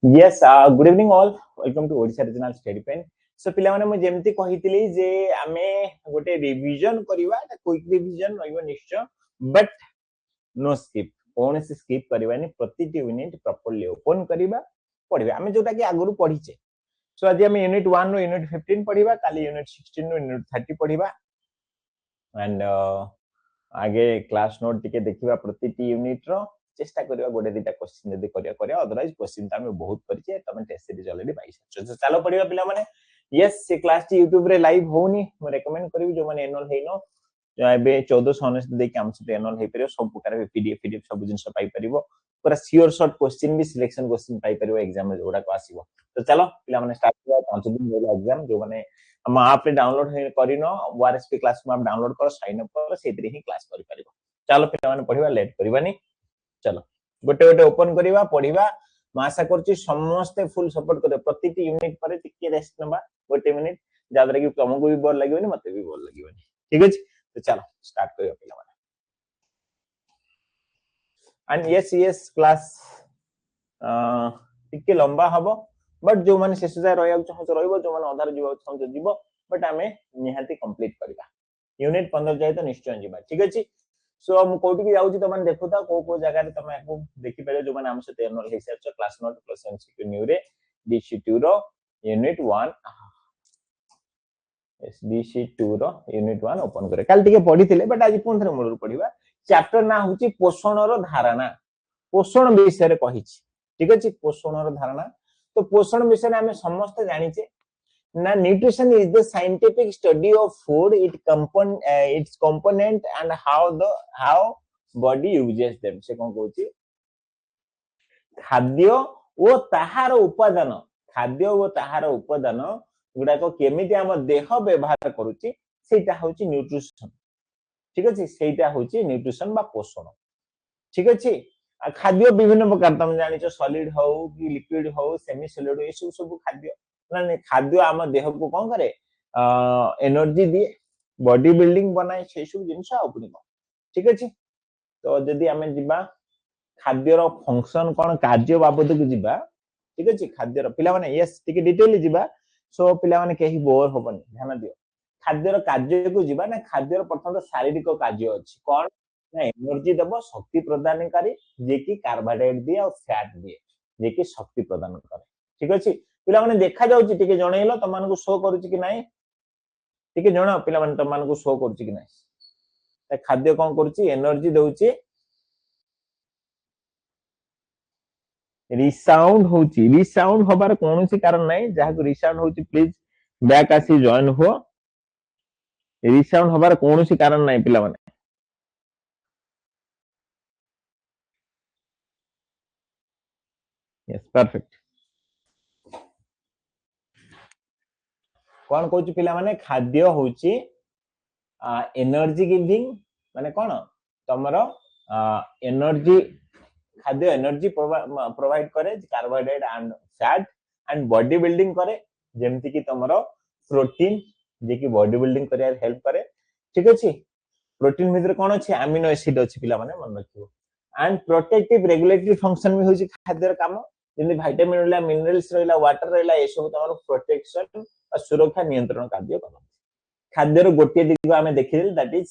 Yes, good evening all. Welcome to Odisha Regional Study Pen. So पिला माने मु जेमति कहितली जे आमे गोटे रिवीजन करिवा क्विक रिवीजन रहइबो निश्चय बट नो स्किप कौन से स्किप करबानी प्रति यूनिट प्रॉपर्ली ओपन करिवा पढिबा आमे जोटा कि आगुरु पढिचे सो आज आमे यूनिट 1 रो यूनिट 15 पढिबा काली यूनिट 16 रो यूनिट 30 पढिबा एंड आगे क्लास नोट टिके देखिबा प्रति यूनिट रो चेष्टा करिवा गोटे दिटा क्वेश्चन जदी करिया अदरवाइज क्वेश्चन त हम बहुत परिचे तमे टेस्ट सीरीज ऑलरेडी पाइछ तो चलो पढिबा पिला माने यस से क्लास टी YouTube रे लाइव होनी म रेकमेंड करबी जो माने एनुअल हेनो एबे 1490 देके हम से एनुअल हे परियो सब प्रकार पीडीएफ सब जिंस पाई परिबो पूरा श्योर शॉर्ट क्वेश्चन भी सिलेक्शन क्वेश्चन पाई परिबो एग्जाम में जोडा को आसीबो तो चलो पिला माने स्टार्ट करा 5 दिन होला एग्जाम जो माने हम आप डाउनलोड करिनो ओआरएसपी क्लास में आप डाउनलोड करो साइन अप करो सेतरी ही क्लास करि परिबो चलो पिला माने पढिबा लेट करबानी चलो गोटे गोटे ओपन करिवा पढिबा म आशा करछि समस्त फुल सपोर्ट करे प्रति यूनिट पर टिके रेस्ट नबा गोटे मिनिट जादरे कि तुमको भी बोर लागिवनी मते भी बोर लागिवनी ठीक अछि तो चलो स्टार्ट करियो पिला माने एंड यस क्लास टिके लंबा हबो बट जो माने शेष जाय रहया चाहत रहइबो जो माने आधार जीवा चाहत जीवो बट हमें निहाती कंप्लीट करबा यूनिट 15 जाय तो निश्चय जीवा ठीक अछि सो हम कोठी की जाउची त माने देखुता को जगह रे तमे को देखि पले जो माने हम से annual research class note plus MCQ new रे डीसी2 रो यूनिट 1 एसडीसी2 रो यूनिट 1 ओपन करे काल टिके पढिथिले बट आज पुन थरे मूल पढिबा चैप्टर ना होची पोषण रो धारणा पोषण विषय रे कहिछि ठीक अछि पोषण रो धारणा तो पोषण विषय रे हमें समस्त जानिचे ना nutrition is the scientific study of food its component and how body uses them से कोन कहूची खाद्य ओ ताहार उपादान गुडा को केमिति हम देह व्यवहार करूची सेटा होची न्यूट्रिशन ठीक अछि सेटा होची न्यूट्रिशन बा पोषण ठीक अछि खाद्य विभिन्न प्रकार तुम जानिछो सॉलिड हो कि लिक्विड हो सेमी सॉलिड ए सब खाद्य ना खाद्य आम देह को कौन करे एनर्जी दिए बॉडी बिल्डिंग बनाए से सब जिंस अपनी ठीक अछि तो जदी हमें जिबा खाद्य रो फंक्शन कोन कार्य बाबद को जिबा ठीक अछि खाद्य रो पिला माने यस टिके डिटेल जिबा सो पिला माने केही बोर होबनी ध्यान दियो खाद्य रो कार्य को जिबा ना खाद्य रो प्रथम शारीरिक कार्य अछि कोन ना एनर्जी देबो शक्ति प्रदानकारी जे कि कार्बोहाइड्रेट दिए और फैट दिए जे कि शक्ति प्रदान करे ठीक अछि पिला माने देखा जाउची टिके जणैलो त मानको शो करूची कि नाही टिके जणा पिला माने त मानको शो करूची कि नाही त खाद्य कोन करूची एनर्जी देउची रिसाउंड होबार कोनोसी कारण नाही जहाको रिसाउंड होची प्लीज बैक आसी जॉइन हो रिसाउंड होबार कोनोसी कारण नाही पिला माने यस परफेक्ट कोन कहूची पिला माने खाद्य होची एनर्जी गिविंग माने कोन तमरो एनर्जी खाद्य एनर्जी प्रोवाइड करे carbohydrate and fat and body building करे जेमति कि तमरो प्रोटीन जे कि बॉडी बिल्डिंग करे हेल्प करे ठीक अछि प्रोटीन भीतर कोन अछि अमीनो एसिड अछि पिला माने मन रखियो एंड प्रोटेक्टिव रेगुलेटरी फंक्शन भी होची खाद्य रो काम जेमति विटामिन रहला मिनरल्स रहला वाटर रहला ए सब तमरो प्रोटेक्शन और सुरक्षा नियंत्रण कार्य करन खाद्य रो गोटे दिग हमें देखिल दैट इज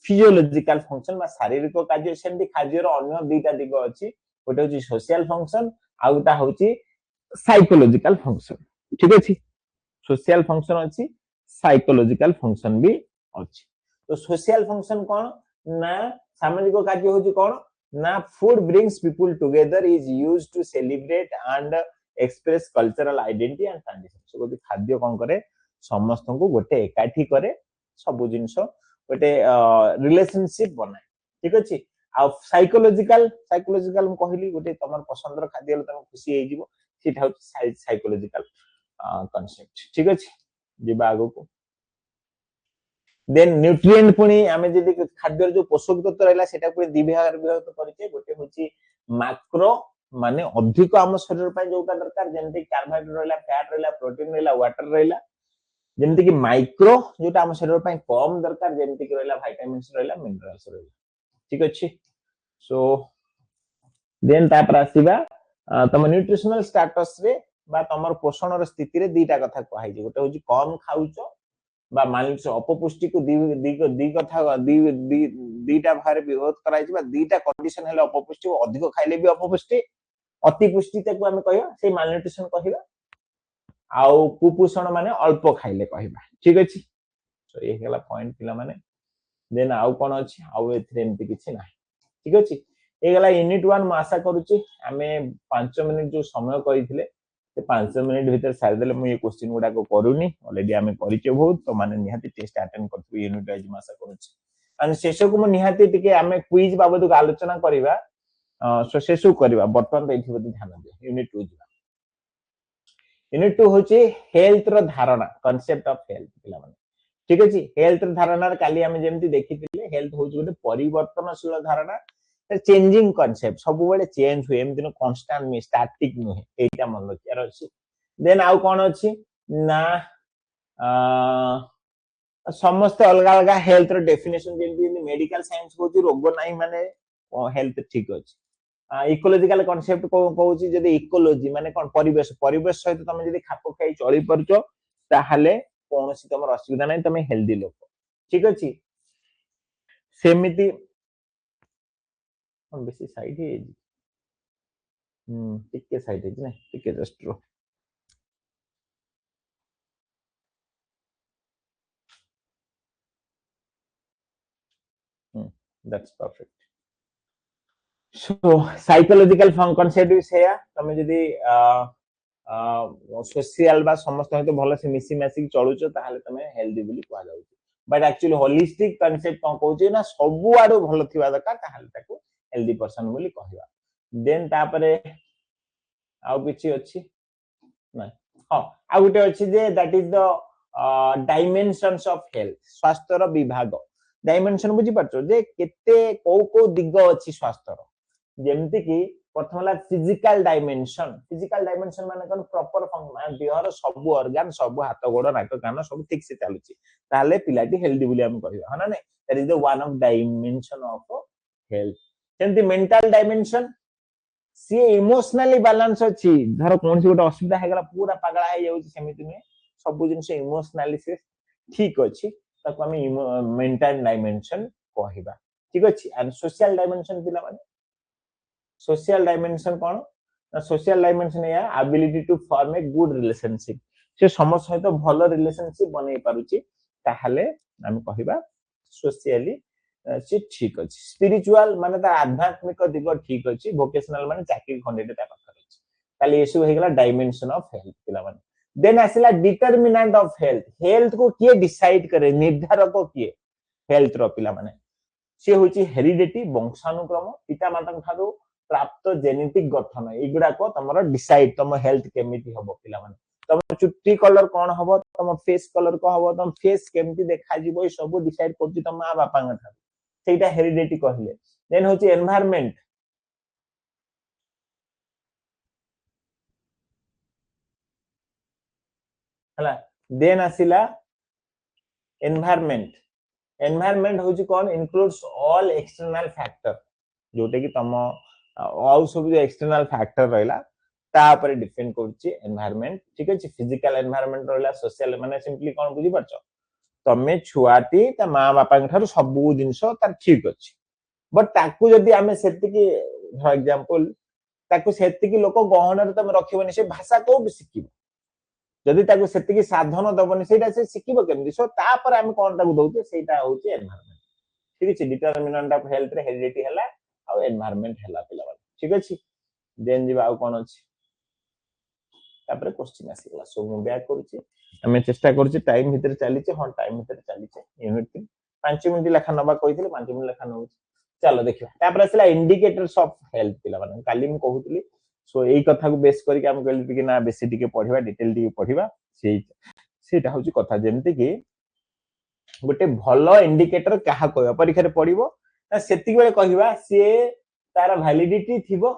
फिजियोलॉजिकल फंक्शन बा शारीरिक कार्य सेमति खाद्य रो अन्य दुईटा दिग अछि गोटे होची सोशल फंक्शन आ गोटा होची साइकोलॉजिकल फंक्शन ठीक अछि सोशल फंक्शन अछि साइकोलॉजिकल फंक्शन भी अछि तो सोशल फंक्शन कोन ना सामाजिक कार्य होची कोन ना food brings people together is used to celebrate and express cultural identity and tradition so खाद्य कोन करे समस्त को गोटे एकाठी करे सब जिंस गोटे रिलेशनशिप बनाए ठीक अछि आ साइकोलॉजिकल म कहली गोटे तमर पसंदर खाद्य तम खुशी हे जिवो सेटा साइकोलॉजिकल कांसेप्ट ठीक अछि जिबा आगो को देन न्यूट्रिएंट पुनी हमें जदी खाद्य जो पोषक तत्व रहला सेटा पुनी दि विभाग विभाग परिचे गोटे होची मैक्रो माने अधिक हम शरीर पय जोटा दरकार जेंति कार्बोहाइड्रेट रहला फैट रहला प्रोटीन रहला वाटर रहला जेंति कि माइक्रो जोटा हम शरीर पय कम दरकार जेंति कि रहला विटामिन्स रहला मिनरल्स रहला ठीक अछि सो देन तापर आसीबा तम न्यूट्रिशनल स्टेटस रे बा तमर पोषण र स्थिति रे दीटा कथा कहै जे गोटे होची कम खाउचो बा मानस अपपुष्टि को दी कथा दीटा भारे विरोध कराई बा दीटा कंडीशन हेले अपपुष्टि को अधिक खाइले भी अपपुष्टि अति पुष्टि ताको हम कहया से मालन्यूट्रिशन कहया आउ कुपोषण माने अल्प खाइले कहबा ठीक अछि सो ए गेला पॉइंट पिला माने देन आउ कोन अछि आउ एथरे एमति किछि नाही ठीक अछि ए गेला यूनिट 1 म आशा करूची हमें 5 मिनिट जो समय करिथिले से 5 मिनिट भीतर सारि देले मु ये क्वेश्चन गुडा को करूनी ऑलरेडी हमें करिचे बहुत तो माने निहाती टेस्ट अटेंड करथु यूनिट वाइज म आशा करूची अनि शेषो को मु निहाती टिके हमें क्विज बाबत को आलोचना करिवा सो शेषो करिवा बर्तन एथि बदी ध्यान दे यूनिट 2 जिवा यूनिट 2 होची हेल्थ रो धारणा कांसेप्ट ऑफ हेल्थ पिला माने ठीक अछि हेल्थ रो धारणा काली हमें जेमति देखिथिले हेल्थ होची गोटे परिवर्तनशील धारणा चेंजिंग कांसेप्ट सब बेले चेंज हुए एमति न कांस्टेंट मी स्टैटिक नुहे एटा मन रखियार अछि देन आउ कोन अछि ना समस्त अलग अलग हेल्थ रो डेफिनेशन जेमति मेडिकल साइंस होची रोग नाही माने हेल्थ ठीक अछि इकोलॉजिकल कांसेप्ट को कहूची जदी इकोलॉजी माने कोन परिवेश परिवेश सहित तमे जदी खाप खाई चली परचो ताहाले कोनोसी तमर असुविधा नाही तमे हेल्दी लोक ठीक अछि सेमिति हम बेसी साइड है टिके साइड है ना टिके just row that's perfect so psychological concept is here तमे जदी सोशल बा समस्त तो भलो से मिसी मैसी चलुचो ताहाले तमे हेल्दी बोली कहआ जाउची बट एक्चुअली होलिस्टिक कांसेप्ट कोन कहउची ना सबु आरो भलो थिबा दका ताहाले ताको हेल्दी पर्सन बोली कहबा देन तापरे आउ किछि अछि नै हां आ गुटे अछि जे that is the dimensions of health स्वास्थ्य रो विभाग डाइमेंशन बुझी परछो जे केते को दिग अछि स्वास्थ्य रो जेमति कि प्रथम ला फिजिकल डाइमेंशन माने कोन प्रॉपर फंक्शन देहर सब ऑर्गन सब हाथ गोड़ नाक कान सब ठीक से चालुची ताले पिलाटी हेल्दी बोली हम कहबा हना नै that is the one of dimension of health जेमति मेंटल डाइमेंशन सी इमोशनली बैलेंस अछि धर कोन सी गोटे असुविधा हे गला पूरा पागला हे जाउची समिति में सब जिंस इमोशनली से ठीक अछि ताको हम मेंटल डाइमेंशन कहबा ठीक अछि एंड सोशल डाइमेंशन पिला माने सोशल डाइमेंशन कोन सोशल डाइमेंशन या ability to form a good relationship से समस्त सहित भलो रिलेशनशिप बनै पारुची ताहाले हम कहबा सोशली से ठीक अछि स्पिरिचुअल माने ता आध्यात्मिक दिग ठीक अछि वोकेशनल माने चाकरी खंडेटे ता कथा अछि ताले एसु हे गेला डाइमेंशन ऑफ हेल्थ पिला माने देन आसिला डिटरमिनेंट ऑफ हेल्थ हेल्थ को किए डिसाइड करे निर्धारक किए हेल्थ रो पिला माने से होची हेरिडिटी वंशानुक्रम पिता माता थारो प्राप्त जेनेटिक गठन एगुडा को तमरो डिसाइड तम हेल्थ केमिति हबो पिला माने तम चुट्टी कलर कोन हबो तम फेस कलर को हबो तम फेस केमिति देखा जिवो सब डिसाइड करछि तम मां बापा थारो सेटा हेरिडिटी कहले देन होची एनवायरनमेंट हला देन आसिला एनवायरनमेंट होची कोन इंक्लूड्स ऑल एक्सटर्नल फैक्टर जोटे कि तम ऑल सब जो एक्सटर्नल फैक्टर रहला ता ऊपर डिपेंड करछि एनवायरनमेंट ठीक अछि फिजिकल एनवायरनमेंट रहला सोशल माने सिंपली कोन बुझी परछ तमे छुआटी ता मां बापा थारो सब जिंस तार ठीक अछि बट ताकू जदी हमें सेति की फॉर एग्जांपल ताकू सेति की लोक गहन रे तमे रखिबनी से भाषा को भी सिकिबो जदी ताकू सेति की साधन दबनी सेटा से सिकिबो केमदी सो ता पर हम कोन ताकू दउते सेटा होची एनवायरनमेंट ठीक अछि डिटरमिनेंट ऑफ हेल्थ रे हेरिडिटी हला आ एनवायरनमेंट हला पिला ठीक अछि देन जीवा आ कोन अछि तापर क्वेश्चन आसीला सो मु बैक करूची हमें चेष्टा करूची टाइम भीतर चली छे हां टाइम भीतर चली छे यूनिट 3 5 मिनिट लेखा नबा कहिथिले 5 मिनिट लेखा नउ चलो देखियो तापर आसीला इंडिकेटर्स ऑफ हेल्थ पिला माने काली मु कहूतली सो एई कथा को बेस करी के हम कहली कि ना बेसी टिके पढिबा डिटेल टिके पढिबा सेटा होची कथा जेमति कि गोटे भलो इंडिकेटर कहा कहबा परीक्षा रे पढिबो ना सेति बेले कहबा से तार वैलिडिटी थिबो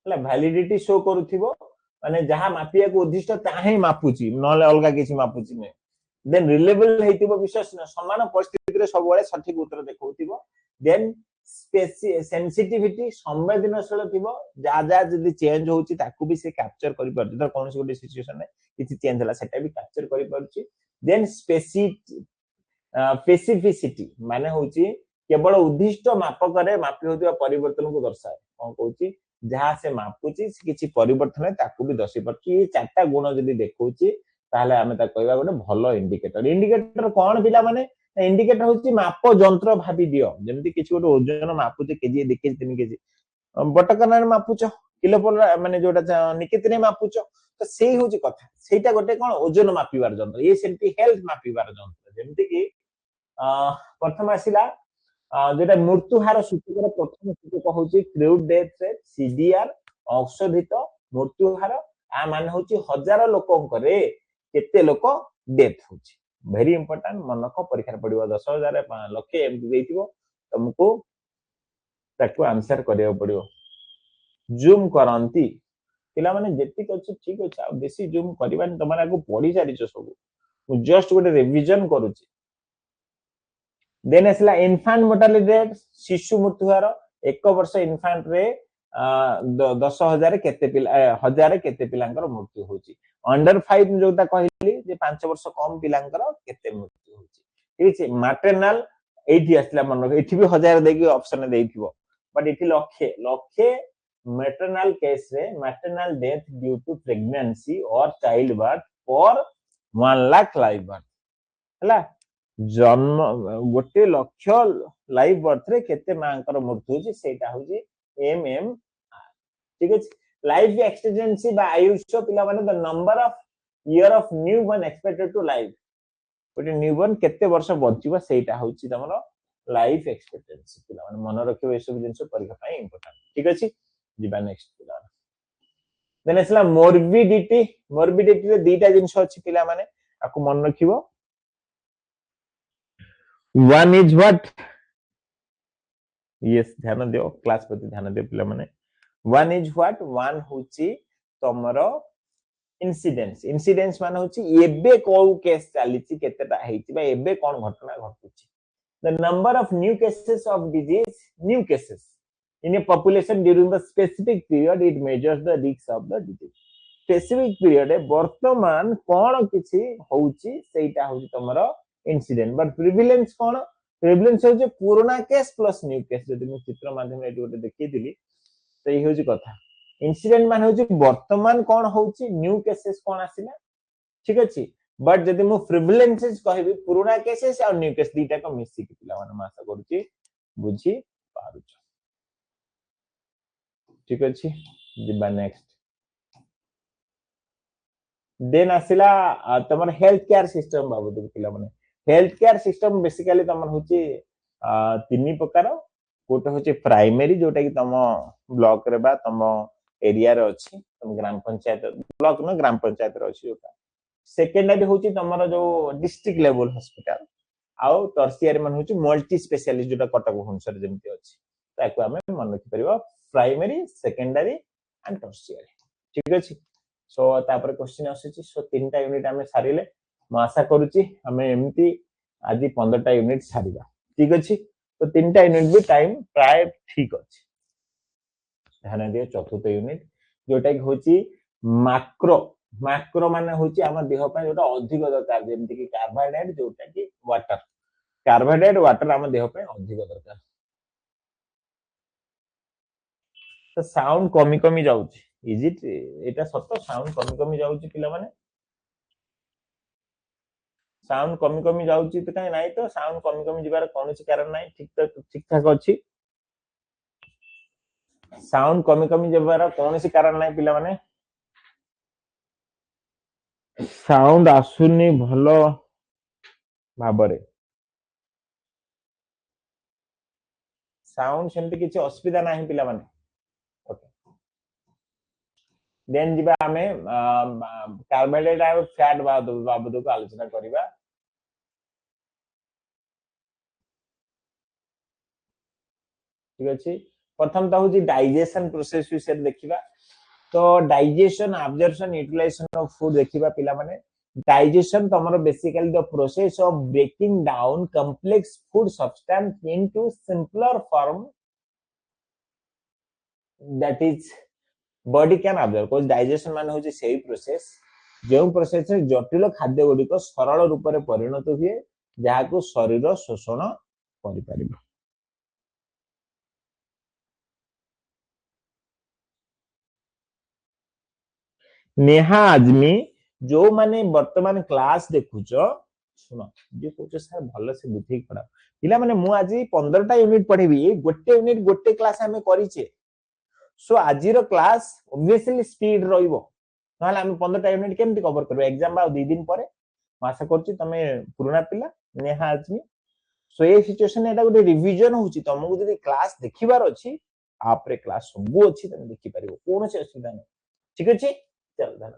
वैलिडिटी शो करूथिबो माने जहा मापिया को उद्दिष्ट ताहे मापुची नले अलगा किछि मापुची ने देन रिलेबल हेतिबो विश्वास न समान परिस्थिति रे सब बेले सठिक उत्तर देखौथिबो देन सेंसिटिविटी संवेदनशील थिबो जा जा जदी चेंज होउची ताकू भी से कैप्चर करि परछि त कोनस गोटे सिचुएशन में किछि चेंज होला सेटा भी कैप्चर करि परछि देन स्पेसिफिसिटी माने होउची केवल उद्दिष्ट मापक रे मापी होतिबा परिवर्तन को दर्शाए कोन कहउची जहा से मापुची किछि परिवर्तन ताकू भी दर्शाइ परछि चारटा गुण जदी देखौची ताहले हमें ता कहबा गोटे भलो इंडिकेटर इंडिकेटर कोन पिला माने इंडिकेटर होची माप यंत्र भाबी दियो जेमति किछि गोटे ओजन मापुचे केजी 2 केजी 3 केजी बटकनार मापुचो किलो पर माने जोटा निकेतने मापुचो तो सेही होची कथा सेटा गोटे कोन ओजन मापिबार यंत्र ये सेमति हेल्थ मापिबार यंत्र जेमति कि प्रथम आसिला जेटा मृत्यु हार सूचक प्रथम सूचक होची क्राउड डेथ रेट सीडीआर औषधित मृत्यु हार आ माने होची हजार लोकन करे केते लोक डेथ होची वेरी इंपोर्टेंट मनक परीक्षा पड़िबो 10000 लक्ष एमती देइथिबो तुमको ताको आंसर करियो पड़िबो जूम करंती पिला माने जेतिक अछि ठीक अछि आ बेसी जूम करबानी तमारा को पढी सारिछो सब मु जस्ट गोटे रिवीजन करूची देन असला इन्फांट मोर्टालिटी रेट शिशु मृत्यु हार 1 वर्ष इन्फांट रे 10000 केते पिला 1000 केते पिलांकर मृत्यु होची अंडर 5 जोटा कहली जे 5 वर्ष कम पिलांकर केते मृत्यु होची ठीक छै मैटरनल एठी असला मन एठी भी 1000 देकी ऑप्शन देइथिबो बट एठी लक्ष्य लक्ष्य मैटरनल केस रे maternal death due to pregnancy और child birth for 1 lakh live birth हला जन्म गोटे लक्ष्य लाइव बर्थ रे केते मांकर मृत्यु होची सेटा होची एमएम ठीक है लाइफ एक्सपेक्टेंसी बा आयुष्य पिला माने the number of year of newborn expected to life गोटे न्यूबॉर्न केते वर्ष बंचिबा सेटा होची तमरो लाइफ एक्सपेक्टेंसी पिला माने मन रखिबो ए सब जिंस परीक्षा पई इंपोर्टेंट ठीक अछि जिबा नेक्स्ट पिला देन असला मोरबिडिटी रे दीटा जिंस अछि पिला माने आकु मन रखिबो वन इज व्हाट यस ध्यान दियो क्लास प्रति ध्यान दियो पिला माने वन इज व्हाट वन होची तमरो इंसिडेंस माने होची एबे को केस चालीची केतेटा हेची बा एबे कोन घटना घटुची the number of new cases of disease new cases in a population during the specific period it measures the risk of the disease specific period वर्तमान कोन किछि होची सेटा होची तमरो इंसिडेंट बट प्रिविलेंस कोन प्रिविलेंस होची पुराना केस प्लस न्यू केस जदि मैं चित्र माध्यम रे गोटे देखि दिली सेही होची कथा इंसिडेंट मान होची वर्तमान कोन होची न्यू केसेस कोन आसिला ठीक अछि बट जदि मु प्रिविलेंसेस कहबी पुराना केसेस और न्यू केस दीटा को मिसी कि पिला माने आशा करूची बुझी पारुछ ठीक अछि जिबा नेक्स्ट देन आसिला तमर हेल्थ केयर सिस्टम बाबू पिला माने हेल्थ केयर सिस्टम बेसिकली तमर होची तीन प्रकार गोटे होची प्राइमरी जोटा कि तम ब्लॉक रे बा तम एरिया रे अछि तम ग्राम पंचायत ब्लॉक न ग्राम पंचायत रे अछि जोटा सेकेंडरी होची तमरो जो डिस्ट्रिक्ट लेवल हॉस्पिटल आउ टर्शियरी मन होची मल्टी स्पेशलिस्ट जोटा कटक भुवनेश्वर जेमति अछि ताको हमें मन रखि परिबो प्राइमरी सेकेंडरी एंड टर्शियरी ठीक अछि सो तापर क्वेश्चन आसी सो तीनटा यूनिट हमें सारिले म आशा करूची हमें एमती आज 15टा यूनिट सारिबा ठीक अछि तो तीनटा यूनिट भी टाइम प्राय ठीक अछि ध्यान दियो चतुर्थ यूनिट जोटा कि होची मैक्रो माने होची हम देह पय जोटा अधिक दरकार जेमति कि कार्बोहाइड्रेट जोटा कि वाटर हम देह पय अधिक दरकार तो साउंड कमी जाउची इज इट एटा सत्य साउंड कमी जाउची पिला माने साउंड कमी जाउची तो काई नाही तो साउंड कमी जिबार कोनोसी कारण नाही ठीक ठाक अछि साउंड कमी जिबार कोनोसी कारण नाही पिला माने साउंड आसुनी भलो भाबरे साउंड सेमति किछि असुविधा नाही पिला माने ओके देन जिबा हमें कार्बोहाइड्रेट और फैट बाबद को आलोचना करिबा ठीक अछि प्रथम त होची डाइजेशन प्रोसेस विषय देखिबा तो digestion absorption utilization of food देखिबा पिला माने डाइजेशन तमरो basically the process of breaking down complex food substance into simpler form that is body can observe cause digestion मान होची सेही प्रोसेस जो प्रोसेस रे जटिल खाद्य गुड़िक सरल रूप में परिणत हुए जहाँ शरीर शोषण कर नेहा आजमी जो माने वर्तमान क्लास देखुच सुन जे कह सर भल से बुझे पढ़ा पिला माने मु आज 15टा यूनिट पढ़ेबी गोटे यूनिट गोटे क्लास आमे करिचे सो आजिर क्लास ऑब्वियसली स्पीड रहिबो नहले आमे 15टा यूनिट केमति कवर करबो एग्जाम बा 2 दिन परे आशा करछि तमे पुराना पिला नेहा आजमी सो ए सिचुएशन एटा गोटे रिवीजन होछि तुमको जदि क्लास देखिबार अछि आपरे क्लास सब अछि तमे देखि परिबो कोन से असुविधा नै ठीक अछि चल धन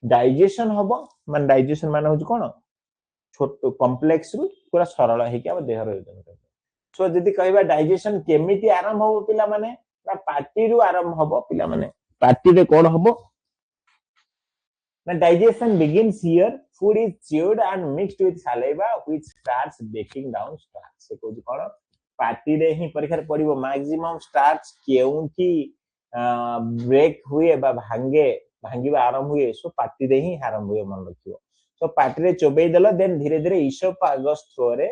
डाइजेशन हबो मान डाइजेशन मान होछि कोन छोट कॉम्प्लेक्स रु पूरा सरल है कि देह योजन कर सो जदि कहबा डाइजेशन केमिति आरंभ हो पिला माने ना पार्टी रु आरंभ हो पिला माने पार्टी रे कोन हबो ना digestion begins here food is chewed and mixed with saliva which starts breaking down starch से कोन कोन पार्टी रे ही परीक्षा पड़िबो मैक्सिमम स्टार्च केउंठी ब्रेक हुए बा भांगे भांगिबा आरंभ हुए सो पार्टी रे ही आरंभ हुए मन रखियो सो पार्टी रे चोबेई देलो देन धीरे धीरे ईसोफागस थ्रो रे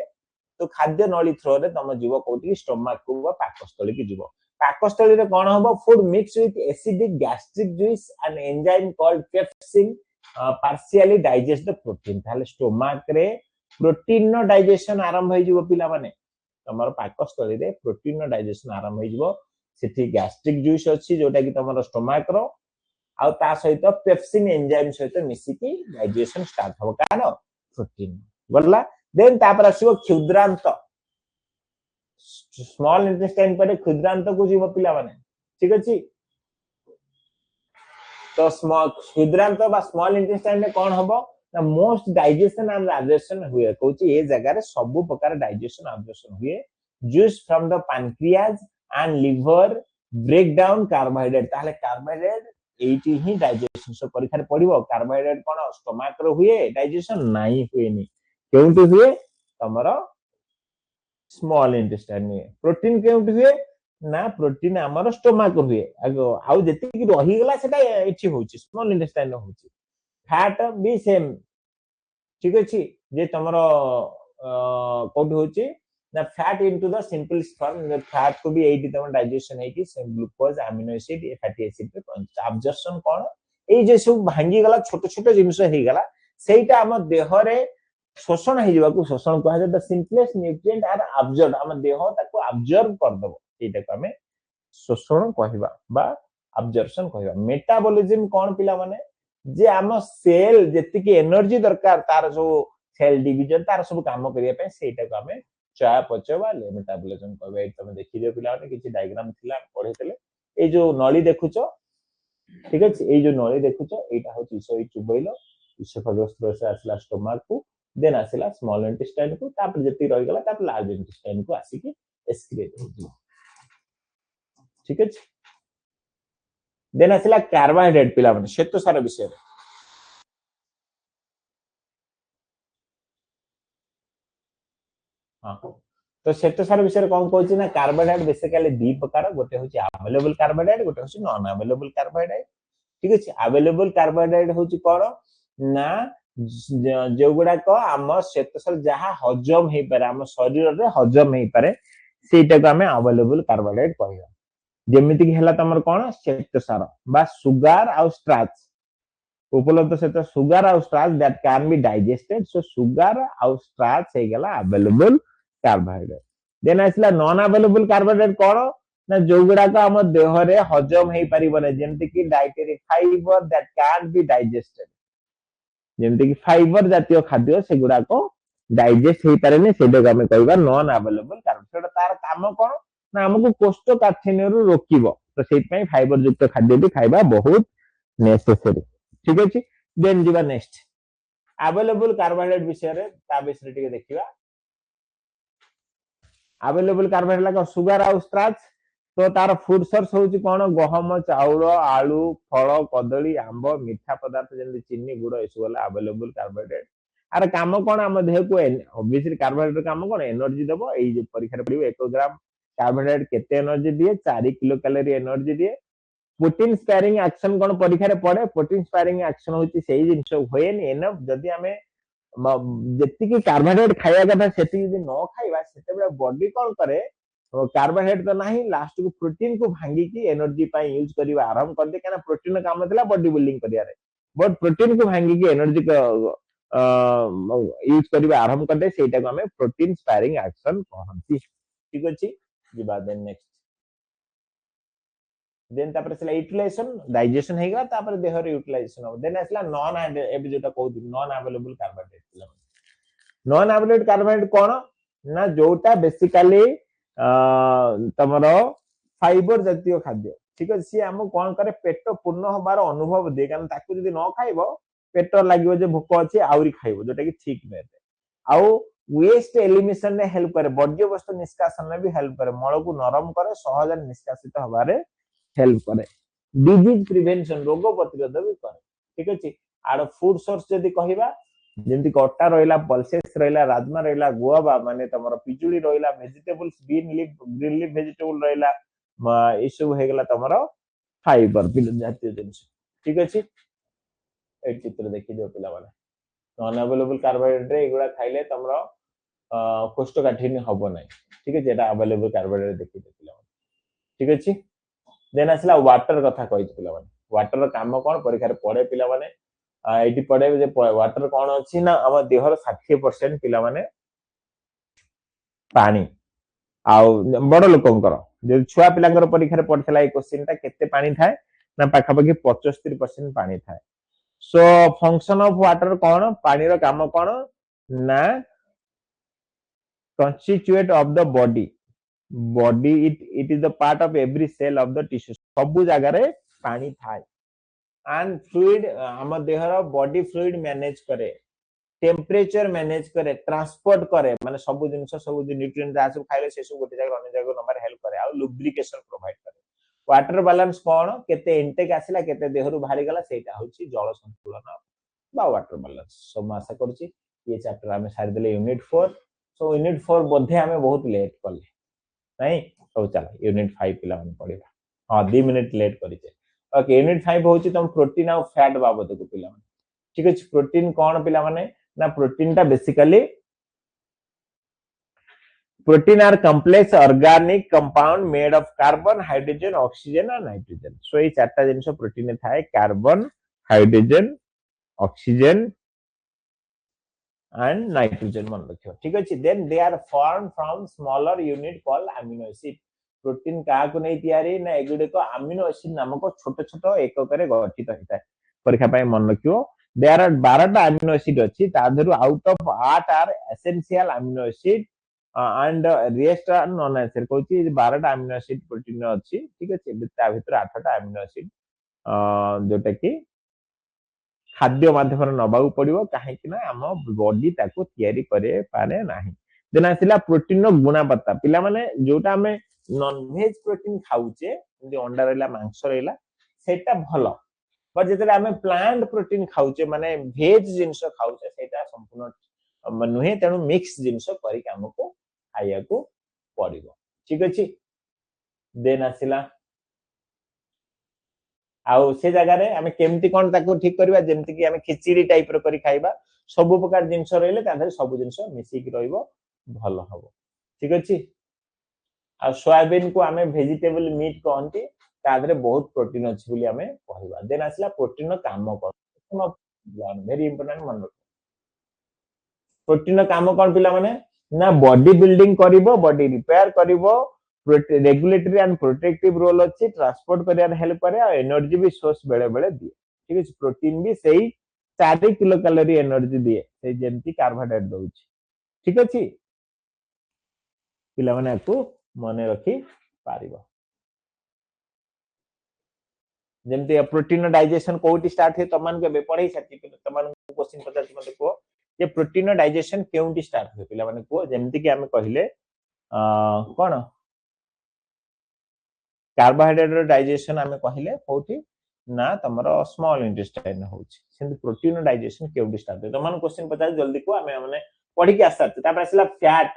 तो खाद्य नली थ्रो रे तम जीव कोठी स्टमक को बा पाकस्थली की जीव पाकस्थली रे कोन हबो food mix with acidic gastric juice and enzyme called pepsin partially digest the protein ताले स्टमक रे प्रोटीन नो डाइजेशन आरंभ हो जीव पिला माने तमर पाकस्थली रे प्रोटीन नो डाइजेशन आरंभ हो जीव सेठी गैस्ट्रिक जूस अछि जोटा कि तमर स्टमक रो आ ता सहित पेप्सिन एंजाइम सहित मिसिकी डाइजेशन स्टार्ट हो कान प्रोटीन बोलला देन तापर आसीबो क्षुद्रांत स्मॉल इंटेस्टाइन पर क्षुद्रांत को जीव पिला माने ठीक अछि तो स्मॉल क्षुद्रांत बा स्मॉल इंटेस्टाइन में कोन हबो ना मोस्ट डाइजेशन एंड एब्जॉर्प्शन हुए कहूची ए जगह रे सब प्रकार डाइजेशन एब्जॉर्प्शन हुए juice from the pancreas and liver break down carbohydrate ताले कार्बोहाइड्रेट एटी ही डाइजेशन सो परीक्षा पड़िबो कार्बोहाइड्रेट कोन स्टमक रो हुए डाइजेशन नाही हुएनी केउंटी हुए तमरो स्मॉल इंटेस्टाइन में प्रोटीन केउंटी हुए ना प्रोटीन हमर स्टमक हुए आउ जति कि रही गला सेटा एठी होची स्मॉल इंटेस्टाइन होची फैट भी सेम ठीक अछि जे तमरो कोड होची ना fat into the simple form fat को भी एटी तम डाइजेशन है कि glucose amino acid fatty acid पे एब्जॉर्प्शन कोन ए जे सब भांगी गला छोट छोट जिंस हे गला सेटा हम देह रे शोषण हे जीवा को शोषण कहा जाय the simplest nutrient are absorb हम देह ताको अब्जॉर्ब कर दबो एटा को हमें शोषण कहबा बा अब्जॉर्प्शन कहबा मेटाबॉलिज्म कोन पिला माने जे हम सेल जति की एनर्जी दरकार तार जो सेल डिवीजन तार सब काम करिया पे सेटा को हमें चयापचय बा मेटाबॉलिज्म कहबा ए तमे देखि दियो पिला माने किछि डायग्राम थिला पढेतले ए जो नली देखुचो ठीक अछि ए जो नली देखुचो एटा होची सोई चुबैलो इसोफेगस थ्रू से आसला स्टमक को देन आसला स्मॉल इंटेस्टाइन को तापर जति रहि गला तापर लार्ज इंटेस्टाइन को आसी की एक्सक्रीट होजी ठीक अछि देन आसला कार्बोहाइड्रेट पिला माने श्वेत सार विषय हां तो श्वेत सार विषय कोन कहछि ना कार्बोहाइड्रेट बेसिकली दी प्रकार गोटे होछि अवेलेबल कार्बोहाइड्रेट गोटे होछि नॉन अवेलेबल कार्बोहाइड्रेट ठीक अछि अवेलेबल कार्बोहाइड्रेट होछि कोन ना जो गुडा को आम श्वेत सार जहा हजम हे पारे आम शरीर रे हजम हे पारे सेटा को हमें अवेलेबल कार्बोहाइड्रेट कहबा जेमिति कि हला तमर कोन श्वेत सार बा सुगर आ स्टार्च उपलब्ध से सुगर आ starch that can be digested so sugar आ स्टार्च हे गेला अवेलेबल कार्बोहाइड्रेट देन आसला नॉन अवेलेबल कार्बोहाइड्रेट कोन ना जो गुडा को हम देह रे हजम हे परिबो नै जेमिति कि dietary fibre that can be digested जेमिति कि फाइबर जातीय खाद्य से गुडा को डाइजेस्ट हे पारे नै सेडो हम कहबा नॉन अवेलेबल कार्बोहाइड्रेट तार काम कोन ना हमको कोष्ठकाठिन्य रु रोकिबो तो सेट पई फाइबर युक्त खाद्य भी खाइबा बहुत नेसेसरी ठीक अछि देन जीवा नेक्स्ट अवेलेबल कार्बोहाइड्रेट विषय रे ता विषय टिके देखिबा अवेलेबल कार्बोहाइड्रेट लागा सुगर आ स्टार्च तो तार फूड सोर्स होची कोन गहम चाउल आलू फल कदली आंब मीठा पदार्थ जेंति चीनी गुड़ एसु वाला अवेलेबल कार्बोहाइड्रेट आर काम कोन हम देह को ऑब्वियसली कार्बोहाइड्रेट काम कोन एनर्जी देबो एई जे परीक्षा रे पडिबो 1 ग्राम कार्बोहाइड्रेट केते एनर्जी दिए 4 किलो कैलोरी एनर्जी दिए प्रोटीन स्पेयरिंग एक्शन कोन परीक्षा रे पड़े प्रोटीन स्पेयरिंग एक्शन होची सेही जिंस होएनी एनफ जदी हमें जेतिकी कार्बोहाइड्रेट खाଇବା କଥା सेति जदी न खाଇବା सेते बेला बॉडी कोन करे कार्बोहाइड्रेट तो नहीं लास्ट को प्रोटीन को भांगी की एनर्जी पाई यूज करबा आरंभ कर दे काना प्रोटीन काम थिला बॉडी बिल्डिंग करिया रे बट प्रोटीन को भांगी की एनर्जी को यूज करबा आरंभ कर दे सेटा को हमें प्रोटीन स्पेयरिंग एक्शन कहंती ठीक अछि जिबा देन नेक्स्ट देन तापर सला यूटिलाइजेशन डाइजेशन हेगा तापर देह रे यूटिलाइजेशन हो देन असला नॉन एबे जोटा कहू non available carbohydrate non available carbohydrate कोन ना जोटा बेसिकली तमरो फाइबर जातीय खाद्य ठीक है सी हम कोन करे पेट पूर्ण होबार अनुभव दे कारण ताकू जदी न खाइबो पेट लागिवो जे भूख अछि आउरी खाइबो जोटा कि ठीक नै आउ वेस्ट एलिमिनेशन ने हेल्प करे वर्ज्य वस्तु निष्कासन में भी हेल्प करे मल को नरम करे सहज निष्कासित होबारे हेल्प करे डिजीज प्रिवेंशन रोग प्रतिरोध भी करे ठीक अछि आर फूड सोर्स जदी कहिबा जेंति कट्टा रहिला पल्सेस रहिला राजमा रहिला गुआबा माने तमरो पिजुली रहिला वेजिटेबल्स ग्रीन लीफ वेजिटेबल रहिला ए सब हे गेला तमरो फाइबर जातीय जिंस ठीक अछि ए चित्र देखि दियो पिला वाला नॉन अवेलेबल कार्बोहाइड्रेट रे एगुडा खाइले तमरो कोष्ठकाठिन्य हबो नै ठीक अछि एटा अवेलेबल कार्बोहाइड्रेट देखि दियो पिला ठीक अछि देन असला वाटर कथा कहि पिला वाला वाटर काम कोन परीक्षा रे पढे पिला माने एटी पढे जे वाटर कोन अछि ना हम देहर 60% पिला माने पानी आउ बड़ लोकंकर जे छुआ पिलांकर परीक्षा रे पढथला ए क्वेश्चन ता केते पानी थाए ना पाखा पाखी 75% पानी थाए सो फंक्शन ऑफ वाटर कोन पानी रो काम कोन ना constituent of the body it is the part of every cell of the tissue सब जगह रे पानी थाए एंड फ्लूइड हम देहर बॉडी फ्लूइड मैनेज करे टेम्परेचर मैनेज करे ट्रांसपोर्ट करे माने सब जिंस सब न्यूट्रिएंट जा सब खाइले से सब गोटे जगह अन्य जगह नंबर हेल्प करे आ लुब्रिकेशन प्रोवाइड करे वाटर बैलेंस कोन केते इनटेक आसिला केते देहरु भारी गला सेटा होची जल संतुलन बा वाटर बैलेंस सब आशा करछि ये चैप्टर हमें सारी देले यूनिट 4 सो यूनिट 4 बोधे हमें बहुत लेट करले नहीं तो चलो यूनिट 5 पिला मन पढिबा हां 2 मिनिट लेट करिचे ओके यूनिट 5 होची तुम प्रोटीन और फैट बाबत को पिला मन ठीक अछि प्रोटीन कोन पिला माने ना प्रोटीन ता basically protein are complex organic compound made of carbon hydrogen oxygen और नाइट्रोजन सो ये चारटा जिंस प्रोटीन थाए carbon hydrogen oxygen and nitrogen मन रखियो ठीक अछि then they are formed from smaller unit called amino acid protein का को नै तयारी ना एगुडे को अमीनो एसिड नामक छोट छोट एकक रे गठित होता है परीक्षा पय मन रखियो देयर आर 12 टा अमीनो एसिड अछि ता धरु out of 8 are essential amino acid and rest are non essential कोची 12 टा अमीनो एसिड प्रोटीन अछि ठीक अछि ता भीतर 8 टा अमीनो एसिड जोटा कि खाद्य माध्यम नबाऊ पड़िबो काहे कि ना हम बॉडी ताको तयारी करे पारे नाही देना आसिला प्रोटीन नो गुणवत्ता पिला माने जोटा हमें नॉन वेज प्रोटीन खाउचे जे अंडा रहला मांस रहला सेटा भलो पर जेतले हमें प्लांट प्रोटीन खाउचे माने वेज जिंस खाउचे सेटा संपूर्ण नुहे तेनु मिक्स जिंस करी हमको खाइया को पड़िबो ठीक अछि देन आसिला आउ से जगह रे हमें केमती कोन ताको ठीक करबा जेमती कि हमें खिचड़ी टाइप रो करी खाइबा सब प्रकार जिंस रहले ताधर सब जिंस मिसी कि रहइबो भलो हबो ठीक अछि आ सोयाबीन को हमें वेजिटेबल मीट कहंती ताधरे बहुत प्रोटीन अछि बोली हमें कहबा देन आसला प्रोटीन रो काम कोन वेरी इंपोर्टेंट मन रख प्रोटीन रो काम कोन पिला माने ना बॉडी बिल्डिंग करिवो बॉडी रिपेयर करिवो रेगुलेटरी एंड प्रोटेक्टिव रोल अछि ट्रांसपोर्ट करिया हेल्प करे आ एनर्जी भी सोर्स बेले बेले दिए ठीक अछि प्रोटीन भी सही 4 किलो कैलोरी एनर्जी दिए से जेंति कार्बोहाइड्रेट दोछि ठीक अछि पिला माने को मने रखी पारिबो जेंति प्रोटीन डाइजेशन कोठी स्टार्ट हे तमान के पढै छथि तमान क्वेश्चन पचास मते को जे प्रोटीन डाइजेशन केउंटी स्टार्ट हे पिला माने को जेंति कि हमें कहिले कोन कार्बोहाइड्रेट डाइजेशन हमें कहले कोठी ना तमरो स्मॉल इंटेस्टाइन होछि सेंति प्रोटीन डाइजेशन केउडी स्टार्ट तमन क्वेश्चन पचास जल्दी को हमें माने पढी के आसा तापर आसला फैट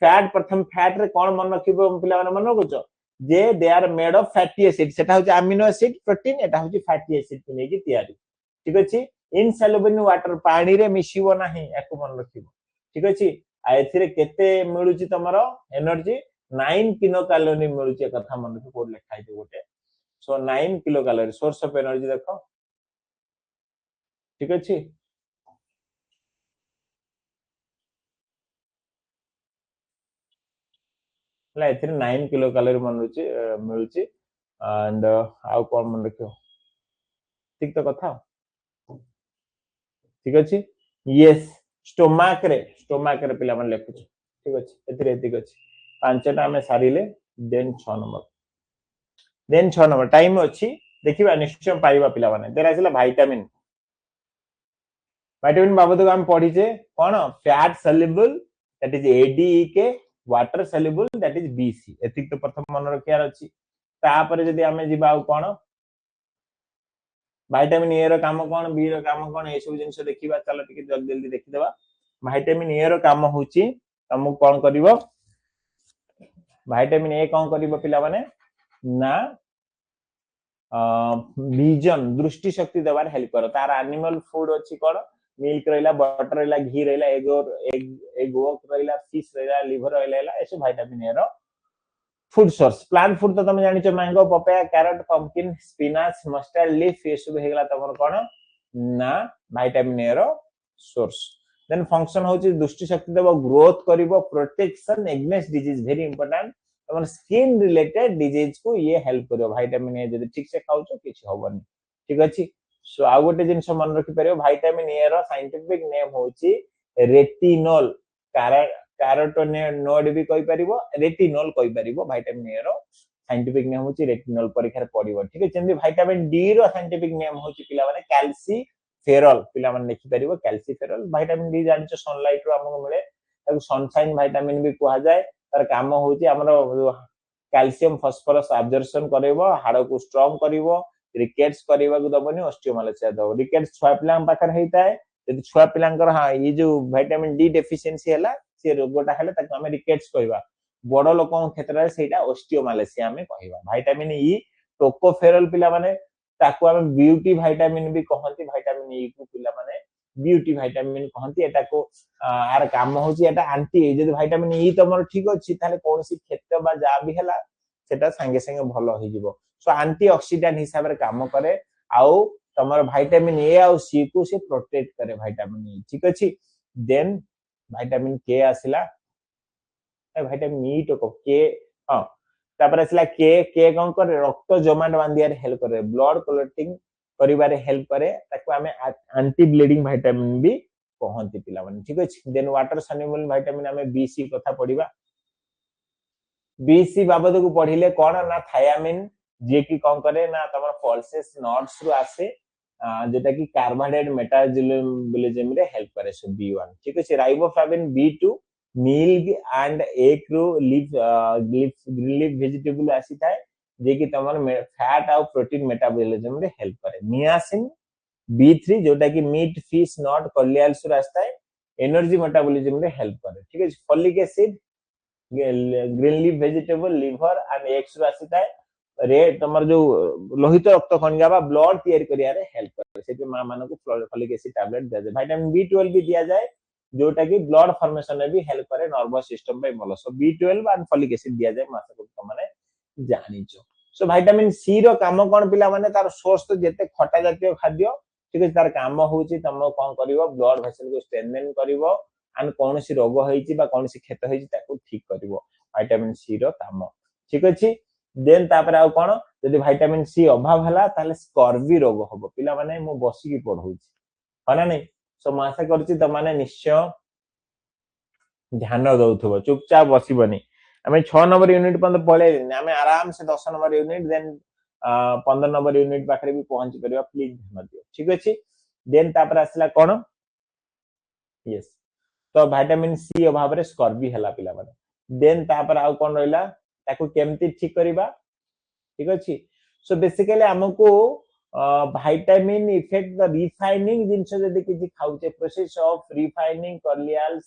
फैट प्रथम फैट रे कोन मन रखिबो पिला माने मन रखुछ जे they are made of fatty acid सेटा होची अमीनो एसिड प्रोटीन एटा होची फैटी एसिड को लेकी तयारी ठीक अछि इनसोल्युबल इन वाटर पानी रे मिसिबो नाही एको मन रखिबो ठीक अछि आ एथिरे केते मिलुची तमरो एनर्जी 9 किलो कैलोरी मिलुची कथा मन रखि कोड लिखाइ दे गोटे सो 9 kilo calorie source of energy देखो ठीक अछि ला एथिरे 9 किलो कैलोरी मिलुची एंड आउ कोन मन रखियो ठीक तो कथा ठीक अछि यस स्टोमाक रे पिला मन लेखु ठीक अछि एथिरे एतिक अछि पांचटा हमें सारिले देन 6 नंबर टाइम अछि देखिबा निश्चय पाइबा पिला माने देर आसिला विटामिन बाबत को हम पढ़ी जे कोन fat soluble that is ADEK water soluble that is BC एतिक तो प्रथम मन रखियार अछि तापर जदी हमें जिबा कोन विटामिन ए रो काम कोन बी रो काम कोन ए सब जिंस देखिबा चलो टिके जल्दी जल्दी देखि देबा विटामिन ए रो काम होची तुम कोन करिवो विटामिन ए कोन करिवो पिला माने ना विजन दृष्टि शक्ति देवार हेल्प करो तार एनिमल फूड अछि कोन मिल्क रहिला बटर रहिला घी रहिला एग रहिला फिश रहिला लिवर रहिला एसो विटामिन ए रो फूड सोर्स प्लांट फूड तो तुम जानिचो mango papaya carrot pumpkin spinach mustard leaf ये सब हेगला तमर कोन ना विटामिन ए रो सोर्स देन फंक्शन होची दृष्टि शक्ति देबो ग्रोथ करिवो protection against disease very important तमर स्किन रिलेटेड डिजीज को ये हेल्प करिवो विटामिन ए जदी ठीक से खाउचो किछ होबनी ठीक अछि सो आ गोटे जिंस मन रखि परियो विटामिन ए रो साइंटिफिक नेम होची रेटिनोल कैरोटीनोइड भी कहि परिबो रेटिनोल कहि परिबो विटामिन ए रो साइंटिफिक नेम होची रेटिनोल परीक्षा रे पडिबो ठीक है जेंदी विटामिन डी रो साइंटिफिक नेम होची पिला माने कैल्सीफेरॉल पिला माने लिखि परिबो कैल्सीफेरॉल विटामिन डी जानिचो सनलाइट रो हमको मिले ताको सनशाइन विटामिन भी कहा जाय तार काम होची हमरो कैल्शियम फास्फोरस एब्जॉर्प्शन करेबो हाड़ को स्ट्रांग करिवो रिकेट्स करिवा को दबनी ऑस्टियोमालासिया दबो रिकेट्स छुआ पिला पाखर हेइताय यदि छुआ पिलांकर हां ये जो विटामिन डी डेफिशिएंसी हैला से रोगटा हैला ताको हम रिकेट्स कहबा बड़ लोकन क्षेत्र रे सेटा ऑस्टियोमालासिया में कहबा विटामिन ई टोकोफेरॉल पिला माने ताको हम ब्यूटी विटामिन भी कहंती विटामिन ई को पिला माने ब्यूटी विटामिन कहंती एटा को आर काम होची एटा एंटी यदि विटामिन ई तमर ठीक अछि ताले कोनसी क्षेत्र बा जा भी हैला सेटा संगे संगे भलो होई जिवो सो एंटी ऑक्सीडेंट हिसाब रे काम करे आउ तमर विटामिन ए और सी को से प्रोटेक्ट करे विटामिन ई ठीक अछि देन विटामिन के आसिला विटामिन ई तो के हां तापर आसिला के कोन करे रक्त जमाट बांधिया रे हेल्प करे ब्लड क्लॉटिंग करिबारे हेल्प करे ताको हमें एंटी ब्लीडिंग विटामिन भी कहंती पिला माने ठीक अछि देन वाटर सॉल्युबल विटामिन हमें बीसी कथा पढिबा बीसी बाबत को पढिले कोन ना थायामिन जे की कोन करे ना तमर पल्सेस नट्स रु आसे जेटा की कार्बोहाइड्रेट मेटाबॉलिज्म रे हेल्प करे सो बी1 ठीक अछि राइबोफ्लाविन बी2 मिल्क एंड एग रु ग्रीन लीफ वेजिटेबल आसी थाए जे की तमर फैट और प्रोटीन मेटाबॉलिज्म रे हेल्प करे नियासिन बी3 जोटा की मीट फिश नट कॉलियल्स रु आस्ता है एनर्जी मेटाबॉलिज्म रे हेल्प करे ठीक अछि folic acid green leaf vegetable liver and eggs रु आसी थाए रे तमर जो लोहित रक्त कणिका बा ब्लड तयार करिया रे हेल्प करे से मां मानको फॉलिक एसिड टैबलेट दिया जाय विटामिन बी12 भी दिया जाय जोटा की ब्लड फॉर्मेशन में भी हेल्प करे नर्वस सिस्टम पे भलो सो बी12 एंड फॉलिक एसिड दिया जाय मास को माने जानिचो सो विटामिन सी रो काम कोन पिला माने तार सोर्स तो जेते खटा जातीय खाद्य ठीक है तार काम होची तम कोन करिवो ब्लड वेसल को स्ट्रेंथन करिवो एंड कोनसी रोग होईची बा कोनसी क्षेत होईची ताको ठीक करिवो विटामिन सी रो काम ठीक अछि देन तापर आ कोन यदि विटामिन सी अभाव हला ताले स्कर्वी रोग होबो पिला माने मु बसी की पढौची हना नै सो म आशा करची त माने निश्चय ध्यान दउथबो चुपचाप बसिबनी हमें 6 नंबर यूनिट पर पळे हमें आराम से 10 number unit then 15 number unit पाखरे भी पहुंच परिबा प्लीज ध्यान दियो ठीक अछि देन तापर आसला कोन यस तो विटामिन सी अभाव रे स्कर्वी हला पिला माने देन तापर आ कोन रहला ताको केमती ठीक करिबा ठीक अछि सो बेसिकली हमको vitamin affect the refining जिनस जदी किछि खाउचे प्रोसेस ऑफ रिफाइनिंग कॉर्नियल्स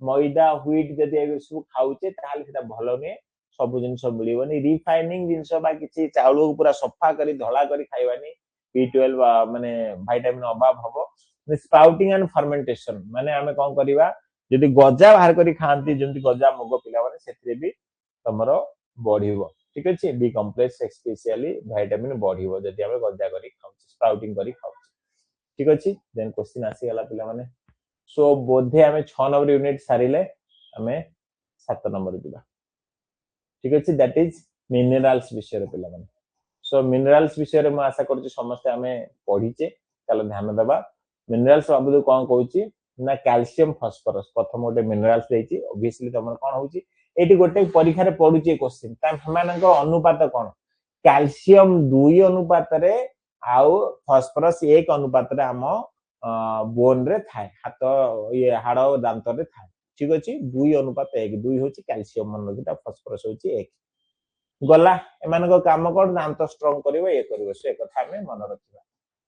मैदा व्हीट जदि ए सब खाउचे ताले सेटा भलो ने सब जिंस मिलिबनी रिफाइनिंग जिंस बा किछि चाउल को पूरा सफा करी धला करी खाइबानी B12 माने विटामिन अभाव हबो स्प्राउटिंग एंड फर्मेंटेशन माने आमे कोन करिवा जदि गजा बाहर करी खांती जंती गजा मुग पिला माने सेथिरे भी तमरो बढ़िबो ठीक अछि बी कॉम्प्लेक्स स्पेशली विटामिन बढ़िबो जदि आमे गजा करी खाउचे स्प्राउटिंग करी खाउचे ठीक अछि देन क्वेश्चन आसी गला पिला माने सो बोधे आमे 6 नंबर यूनिट सारिले आमे 7 नंबर दिबा ठीक अछि दैट इज मिनरल्स विषय रे पिला माने सो मिनरल्स विषय रे म आशा करछि समस्त आमे पढिचे चलो ध्यान देबा मिनरल्स बाबू कोन कहूची ना कैल्शियम फास्फोरस प्रथम गोटे मिनरल्स देछि ऑब्वियसली तमर कोन होउची एटी गोटे परीक्षा रे पढुची क्वेश्चन ता हमनक अनुपात कोन कैल्शियम 2 अनुपात रे आउ फास्फोरस 1 अनुपात रे हम बोन रे थाए हाथ ये हाड़ दांत रे थाए ठीक अछि 2 अनुपात 1 2 होची कैल्शियम मन रखिता फास्फोरस होची 1 गला एमानको काम कोन दांत स्ट्रांग करिवो ये करिवो से कथा हमें मन रखिबा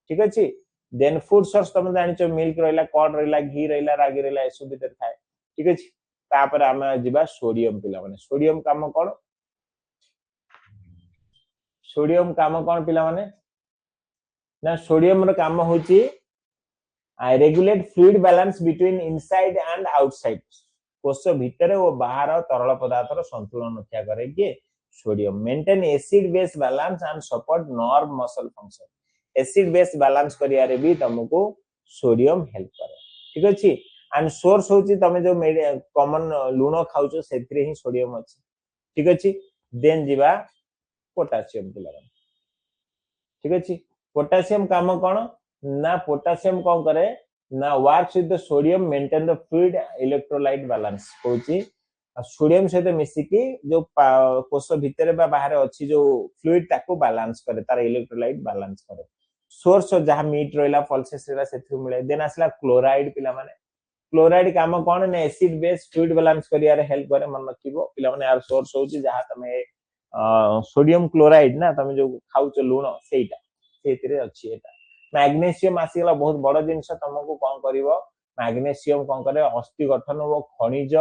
ठीक अछि देन फूड सोर्स तुम जानिचो मिल्क रहिला कॉर्ड रहिला घी रहिला रागी रहिला एसु भीतर थाए ठीक अछि तापर आमे जिबा सोडियम पिला माने सोडियम काम कोन सोडियम काम कोन पिला माने ना सोडियम रो काम होची regulate fluid balance between inside and outside कोष भीतर और बाहर तरल पदार्थ रो संतुलन रक्षा करे के sodium maintain acid base balance and support nerve muscle function acid base balance करिया रे भी तुमको सोडियम हेल्प करे ठीक अछि एंड सोर्स होची तमे जो कॉमन लूण खाउचो सेथरे ही सोडियम अछि ठीक अछि देन जिबा पोटेशियम पिला ठीक अछि पोटेशियम काम कोन ना पोटेशियम कोन करे ना works with the sodium maintain the fluid electrolyte balance होची सोडियम से मिसी की जो कोष भीतर बा बाहर अछि जो फ्लूइड ताको बैलेंस करे तार इलेक्ट्रोलाइट बैलेंस करे सोर्स जहां मीट रहिला पल्सेस रहिला सेथु मिले देन आसला क्लोराइड पिला माने क्लोराइड काम कोन ने एसिड बेस फ्लूइड बैलेंस करिया रे हेल्प करे मन रखिबो पिला माने यार सोर्स होची जहां तमे सोडियम क्लोराइड ना तमे जो खाउच लूण सेटा सेतिरे अछि एटा मैग्नीशियम आसीगला बहुत बड़ जिंस तुमको कोन करिवो मैग्नीशियम कोन करे अस्थि गठन और खनिज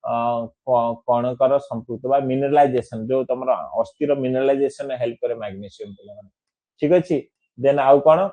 कणकर संपृक्त बा मिनरलाइजेशन जो तमरा अस्थि रो मिनरलाइजेशन हेल्प करे मैग्नीशियम पिला माने ठीक अछि देन आउ कोन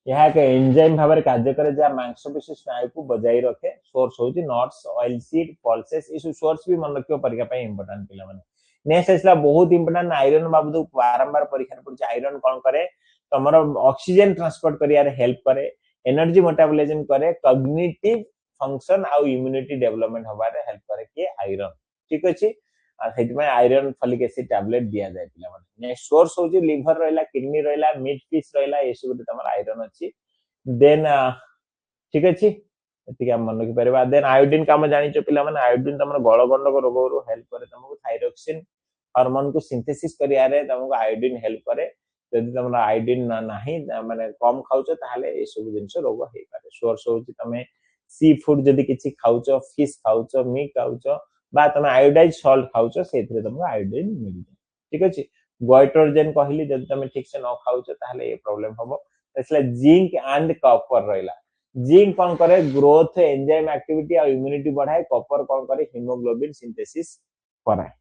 यह एक एंजाइम भाबर कार्य करे जा मांसपेशी स्नायु को बजाई रखे सोर्स होची नट्स ऑयल सीड पल्सेस इस सोर्स भी मन रखियो परीक्षा पे इंपोर्टेंट पिला माने नेक्स्ट इसला बहुत इंपोर्टेंट आयरन बाबू बारंबार परीक्षा पड़छ आयरन कोन करे तमर ऑक्सीजन ट्रांसपोर्ट करिया रे हेल्प करे एनर्जी मेटाबॉलिज्म करे कॉग्निटिव फंक्शन आ इम्यूनिटी डेवलपमेंट होबारे हेल्प करे के आयरन ठीक अछि आ सेति में आयरन फॉलिक एसिड टैबलेट दिया जाय पिला माने नेक्स्ट सोर्स होची लिवर रहला किडनी रहला मीट फिश रहला ए सब तमर आयरन अछि देन ठीक अछि एतिके हम मन रखि परबा देन आयोडीन काम जानिचो पिला माने आयोडीन तमर गळ गंडक रोग रो हेल्प करे तमको थायरॉक्सिन हार्मोन को सिंथेसिस करिया रे तमको आयोडीन हेल्प करे यदि तमर आयोडीन नाही माने कम खाउचो ताले ए सब जिंस रोग हेइ पारे सोर्स होची तमे सी फूड जदि किछि खाउचो फिश खाउचो मीट खाउचो बा तमे आयोडाइज सॉल्ट खाउचो सेथरे तमको आयोडीन मिल ठीक अछि गोइट्रोजन कहली जदि तमे ठीक से न खाउचो ताले ए प्रॉब्लम होबो इसलिए जिंक एंड कॉपर रहला जिंक कोन करे ग्रोथ एंजाइम एक्टिविटी और इम्यूनिटी बढ़ाए कॉपर कोन करे हीमोग्लोबिन सिंथेसिस कराए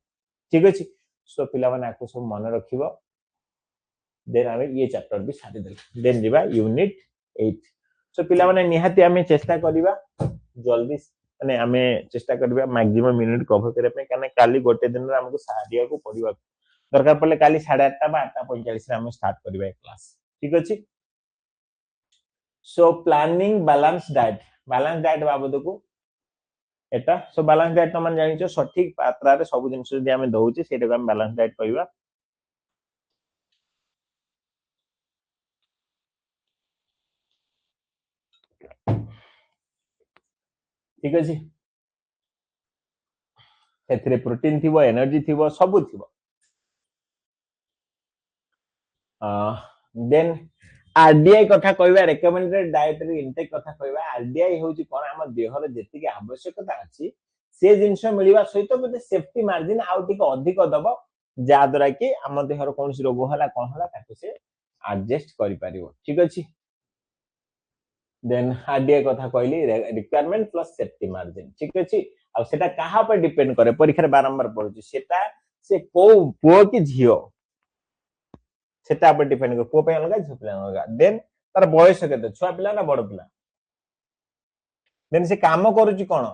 ठीक अछि सो पिला माने आको सब मन रखिबो देन आमे ये चैप्टर भी साथि देल देन दिबा यूनिट 8 सो पिला माने निहाती आमे चेष्टा करिबा जल्दी माने आमे चेष्टा करिबा मैक्सिमम मिनिट कवर करे पे काने काली गोटे दिन रे हमको सारिया को पढिबा दरकार पड़ले काली 8:30 बा 8:45 रे हम स्टार्ट करिबा क्लास ठीक अछि सो प्लानिंग बैलेंस डाइट बाबद को एटा सो बैलेंस डाइट तो मन जानिचो सठिक मात्रा रे सब जिंस जे हम दउची सेटा को हम बैलेंस डाइट कहबा ठीक अछि सेथरे प्रोटीन थिबो एनर्जी थिबो सब थिबो देन आरडीआई कथा कहबा रेकमेंडेड डाइटरी इनटेक कथा कहबा आरडीआई होची कोन हम देह रे जेति के आवश्यकता अछि से जिंस मिलिबा सहित मते सेफ्टी मार्जिन आउ टिक अधिक दबो जा द्वारा कि हम देह रो कोनसी रोग होला कोन होला ताको से एडजस्ट करि परिबो ठीक अछि देन आरडीए कथा कहली रिक्वायरमेंट प्लस सेफ्टी मार्जिन ठीक अछि आ सेटा कहा पर डिपेंड करे परीक्षा रे बारंबार पड़ुची सेटा से को पुओ की झियो सेटा पर डिपेंड करे पुओ पे अलगा झियो पे अलगा देन तार बयस केते छुआ पिला ना बड़ पिला देन से काम करूची कोन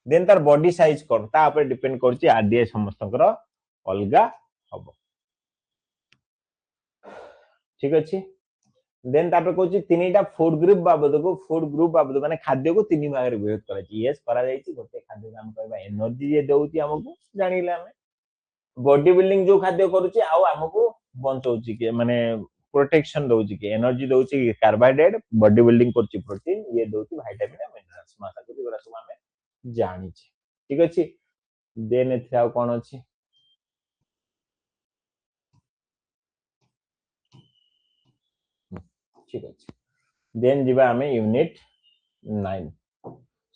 देन तार बॉडी साइज कोन ता पर डिपेंड करची आरडीए समस्तकर अलगा हबो ठीक अछि देन तापर कहूची तीनटा फूड ग्रुप बाबद माने खाद्य को तीन भाग रे विभक्त करा छी यस करा जायछि गोटे खाद्य नाम कहबा एनर्जी जे देउची हमकु जानिले हमें बॉडी बिल्डिंग जो खाद्य करूची आ हमकु बंचौची के माने प्रोटेक्शन दउची के एनर्जी दउची कार्बोहाइड्रेट बॉडी बिल्डिंग करची प्रोटीन ये दउची विटामिन आ मिनरल्स मासा को जोरा सब हमें जानि छी ठीक अछि देन एथि आ कोन अछि ठीक अछि देन जीवा हमें यूनिट 9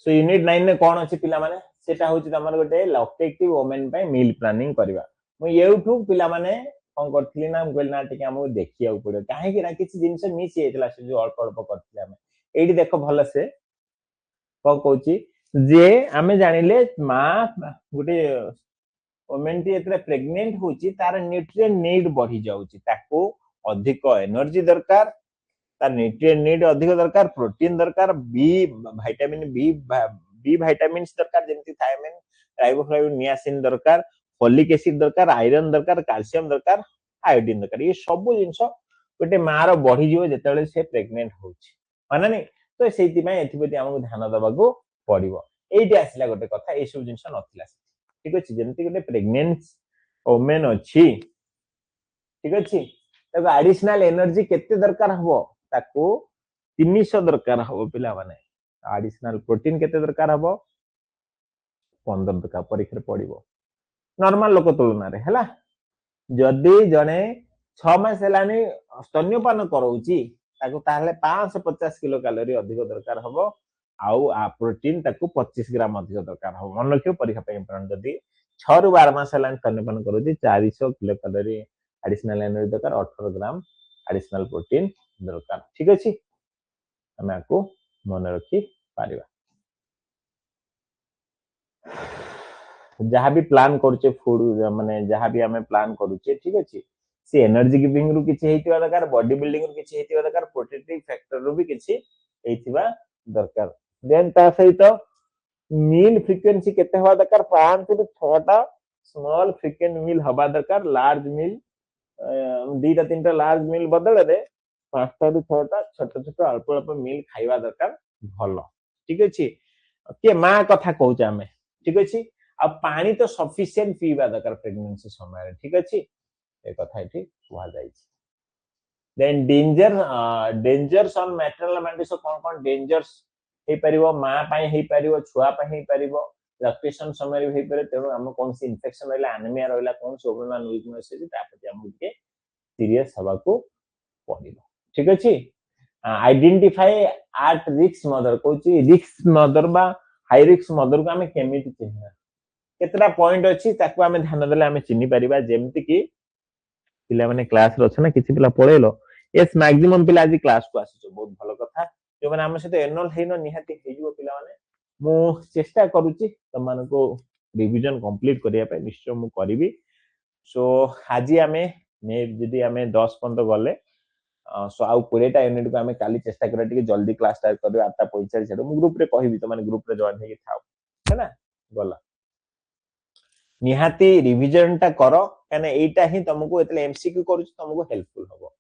सो यूनिट 9 ने कोन अछि पिला माने सेटा होची तमर गोटे लॉक्टेटिव वुमेन पे मील प्लानिंग करबा मु येउठु पिला माने कोन करथली ना हम कहल ना टिके हमहु देखिया पड़े काहे कि ना किछि जिंस मिस हेतला से जो अल्प अल्प करथले हम एडी देखो भलो से कोन कहूची जे हमें जानिले मां गोटे वुमेन टी एतरे प्रेग्नेंट होची तार न्यूट्रिएंट नीड बढ़ी जाउची ताको अधिक एनर्जी दरकार तार न्यूट्रिएंट नीड अधिक दरकार प्रोटीन दरकार बी विटामिन बी विटामिन्स दरकार जेमति थायमिन राइबोफ्लाविन नियासिन दरकार फोलिक एसिड दरकार आयरन दरकार कैल्शियम दरकार आयोडीन दरकार ये सब जिंस गोटे मार बढ़ी जीव जेतेबेले से प्रेग्नेंट होची माने नहीं तो सेति में एथिपति हमहु ध्यान दबाको पड़िबो एइटी आसिला गोटे कथा ए सब जिंस नथिला ठीक अछि जेमति गोटे प्रेग्नेंट वुमेन अछि ठीक अछि तब एडिशनल एनर्जी केते दरकार हबो ताको 300 दरकार हबो पिला माने एडिशनल प्रोटीन केते दरकार हबो 15 दरकार परीक्षा पड़िबो नॉर्मल लोक तुलना रे हला जदी जने 6 मास हेलानी स्तन्यपान करौची ताको ताहले 550 किलो कैलोरी अधिक दरकार हबो आउ आ प्रोटीन ताको 25 ग्राम अधिक दरकार हबो मन रखियो परीक्षा पे इंपोर्टेंट जदी 6 रु 12 मास हेलानी स्तन्यपान करौची 400 किलो कैलोरी एडिशनल एनर्जी दरकार 18 ग्राम एडिशनल प्रोटीन दरकार ठीक अछि हमें आपको मन रखी पारिबा जहाँ भी प्लान करूचे फूड माने जहाँ भी हमें प्लान करूचे ठीक अछि से एनर्जी गिविंग रु किछि हेतिबा दरकार बॉडी बिल्डिंग रु किछि हेतिबा दरकार प्रोटेक्टिव फैक्टर रु भी किछि हेतिबा दरकार देन ता सहित मील फ्रीक्वेंसी केते हवा दरकार 5 रु 6 टा स्मॉल फ्रीक्वेंट मील हवा दरकार लार्ज मील दीटा तीनटा लार्ज मील बदले रे 5 रु 6 टा छोट छोट अल्प अल्प मील खाइबा दरकार भलो ठीक अछि के मा कथा कहूचे हमें ठीक अछि आ पानी तो सफिशिएंट पीवा दरकार प्रेगनेंसी समय ठीक अछि ए कथा एठी हुआ जाइछि then dangers on maternal medicine कोन डेंजर्स हे परिबो मां पई हे परिबो छुआ पई हे परिबो लैक्टेशन समय हे परे तेनु हम कोन सी इन्फेक्शन रहला एनीमिया रहला कोन से ओवरऑल वीकनेस है तापति हम के सीरियस हवा को पड़िबो ठीक अछि identify at risk mother Kochi risk mother बा हाई रिस्क मदर को हमें केमिति चिन्ह केतरा पॉइंट अछि ताको हमें ध्यान देले हमें चिन्हि परिबा जेमति कि पिला माने क्लास रे अछि ना किछि पिला पळेलो एस मैक्सिमम पिला आज क्लास को आसी बहुत भलो कथा जो माने हम सहित एनरोल हेनो निहाती हेजिवो पिला माने मु चेष्टा करूची तमन को रिवीजन कंप्लीट करिया पे निश्चय मु करिवि सो आज हमें ने जदी हमें 10 15 गले सो आउ 20 टा यूनिट को हमें काली चेष्टा करा टिके जल्दी क्लास स्टार्ट करियो 8:45 सेडो मु ग्रुप रे कहिवि त माने ग्रुप रे जॉइन हेकि थाओ है ना गला निहाती रिवीजन टा करो कने एटा ही तुमको एतले एमसीक्यू करू तुमको हेल्पफुल हो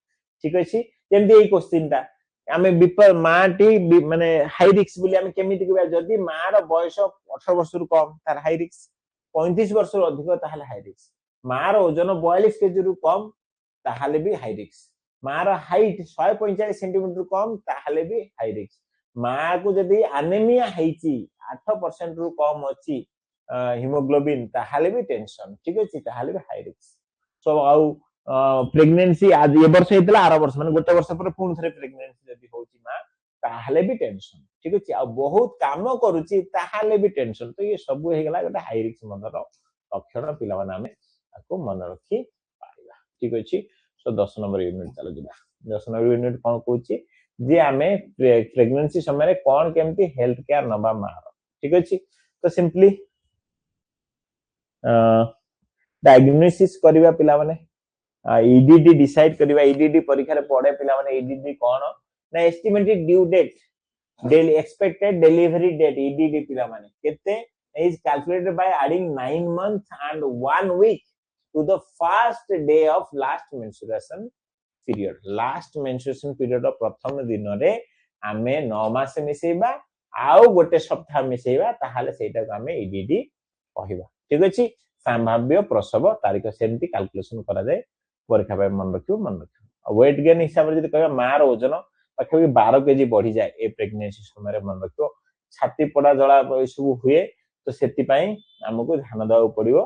ठीक अछि जेमति ए क्वेश्चन टा आमे विपर माटी माने हाई रिस्क बोली आमे केमिति कहबा जदी मार बयस 18 वर्ष रु कम तार हाई रिस्क 35 वर्ष रु अधिक ताहाले हाई रिस्क मार ओजन 42 केजी रु कम ताहाले भी हाई रिस्क मार हाइट 145 सेंटीमीटर कम ताहाले भी हाई रिस्क मां को जदी एनीमिया हेची 8% रु कम अछि हिमोग्लोबिन ताहाले भी टेंशन ठीक अछि ताहाले भी हाई रिस्क सो आउ प्रेगनेंसी आज ये वर्ष हेतला आर वर्ष माने गोटे वर्ष पर पुन थरे प्रेगनेंसी जदी होची मा ताहाले भी टेंशन ठीक अछि आ बहुत काम करूची ताहाले भी टेंशन तो ये सब हे गेला गोटे हाई रिस्क मनर लक्षण पिला माने हमें ताको मन रखी पाइबा ठीक अछि सो 10 नंबर यूनिट चलो जिबा 10 नंबर यूनिट कोन कहूची जे आमे प्रेगनेंसी समय कौन केमती हेल्थ केयर नबा मार ठीक अछि तो सिंपली डायग्नोसिस करबा पिला माने ईडीडी डिसाइड करबा ईडीडी परीक्षा रे पड़े पिला माने ईडीडी कोन ना estimated due date daily expected delivery date EDD पिला माने केते is calculated by adding 9 months and 1 week to the first day of last menstruation period last menstruation period of प्रथम दिन रे आमे 9 मास मिसेबा आउ गोटे सप्ताह मिसेबा ताहाले सेटा को आमे ईडीडी कहिबा ठीक अछि संभाव्य प्रसव तारीख सेमती कैलकुलेशन करा जाए परीक्षा पे मन रखियो वेट गेन हिसाब रे जदि कहबा मार ओजन पाखे 12 केजी बढ़ी जाए ए प्रेगनेंसी समय रे मन रखियो छाती पड़ा जळा सब हुए तो सेति पई हमको ध्यान देवा पड़िबो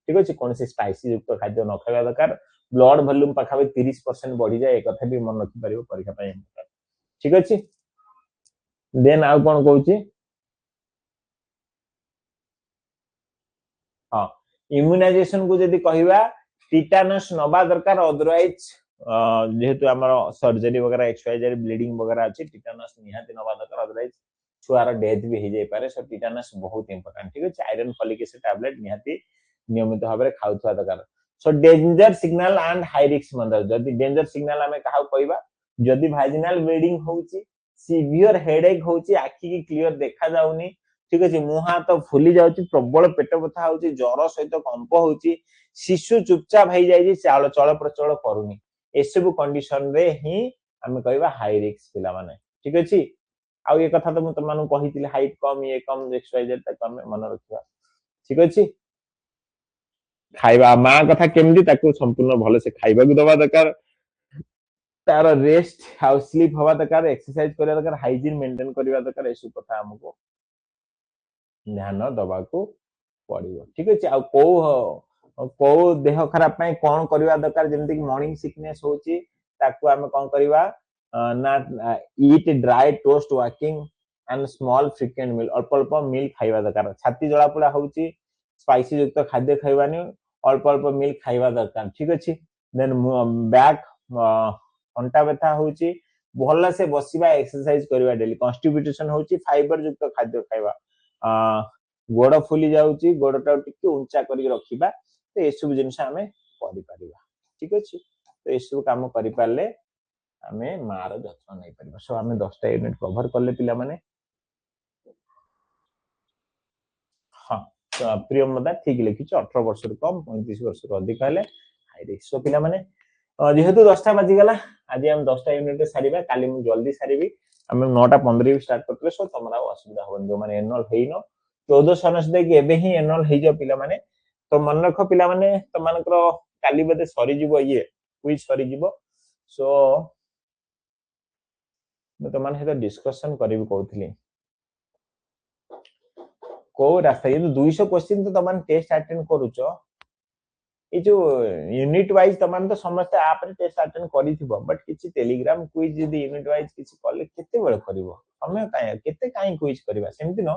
ठीक अछि कोन से स्पाइसी युक्त खाद्य न खावा दरकार ब्लड वॉल्यूम पाखाबे 30% बढ़ी जाए एक कथा भी मन रखि परिबो परीक्षा पई ठीक अछि देन आउ कोन कहूची हां इम्यूनाइजेशन को जदि कहबा टिटानस नबा दरकार अदरवाइज जेहेतु हमर सर्जरी वगैरह एक्सवाइजरी ब्लीडिंग वगैरह अछि टिटानस निहाती नबा दरकार अदरवाइज छुआर डेथ भी हो जाय पारे सो टिटानस बहुत इंपोर्टेंट ठीक अछि आयरन फॉलिक एसिड टैबलेट निहाती नियमित भाबरे खाउथवा दरकार so danger signal and high risk mother जदि डेंजर सिग्नल हमें कहा कहबा जदि वाजिनल ब्लीडिंग होउची सीवियर हेडेक होउची आखि की क्लियर देखा जाउनी ठीक अछि मुंह हाथ फुली जाउची प्रबल पेट बथा होउची ज्वर सहित कंप होउची शिशु चुपचाप हो जाई चाल चल प्रचल करूनी एसबु कंडीशन रे ही हमें कहबा हाई रिस्क पिला माने ठीक अछि आ ये कथा तो तुम मानु कहितिले हाइट कम ये कम एक्सवाइजेड तक हमें मन रखिबा ठीक अछि खाइबा मा कथा केमदी ताको संपूर्ण भले से खाइबा को दबा दरकार तार रेस्ट हाउ स्लीप हवा दरकार एक्सरसाइज करिया दरकार हाइजीन मेंटेन करिया दरकार एसु कथा हमको ध्यान दबा को पड़िबो ठीक अछि आ को देह खराब पई कोन करिया दरकार जेमति मॉर्निंग सिकनेस होची ताको हम कोन करिवा ना eat dry toast walking and small frequent meal अल्प अल्प मील खाइबा दरकार छाती जळा पुडा होची स्पाइसी युक्त खाद्य खाइबानी अल्प अल्प मील खाइबा दरकार ठीक अछि देन बैक अंटा व्यथा होची भल से बसिबा एक्सरसाइज करिबा डेली कॉन्स्टिट्यूशन होची फाइबर युक्त खाद्य खाइबा गोड़ फुली जाउची गोड़टा टिके ऊंचा करी रखिबा तो ए सब जिंस हमें करि परिबा ठीक अछि तो ए सब काम करि पाले हमें मार जत्न नहीं परिबा सो हमें 10टा यूनिट कवर करले पिला माने हां तो प्रियमदा ठीक लिखि 18 वर्ष कम 35 वर्ष अधिक हेले हाई रिस्क सो पिला माने जेहेतु 10टा बाजी गला आज हम 10टा यूनिट सारीबा काली मु जल्दी सारीबी हम 9:15 स्टार्ट करतले सो तमरा असुविधा होन जो माने एनुअल हेइनो 14 सनस दे के एबे ही एनुअल हेइ जो पिला माने तो मन रखो पिला माने त मानकर काली बदे सरी जीवो ये क्विज सरी जीवो सो मैं तो मान हेता डिस्कशन करिवि कहउथली को रास्ता ये 200 क्वेश्चन तो तमान टेस्ट अटेंड करूचो ए जो यूनिट वाइज तमान तो समस्त आप रे टेस्ट अटेंड करिथिबो बट किछि टेलीग्राम क्विज यदि यूनिट वाइज किछि कले केते बेल करिवो समय काय केते काई क्विज करिवा सेमति न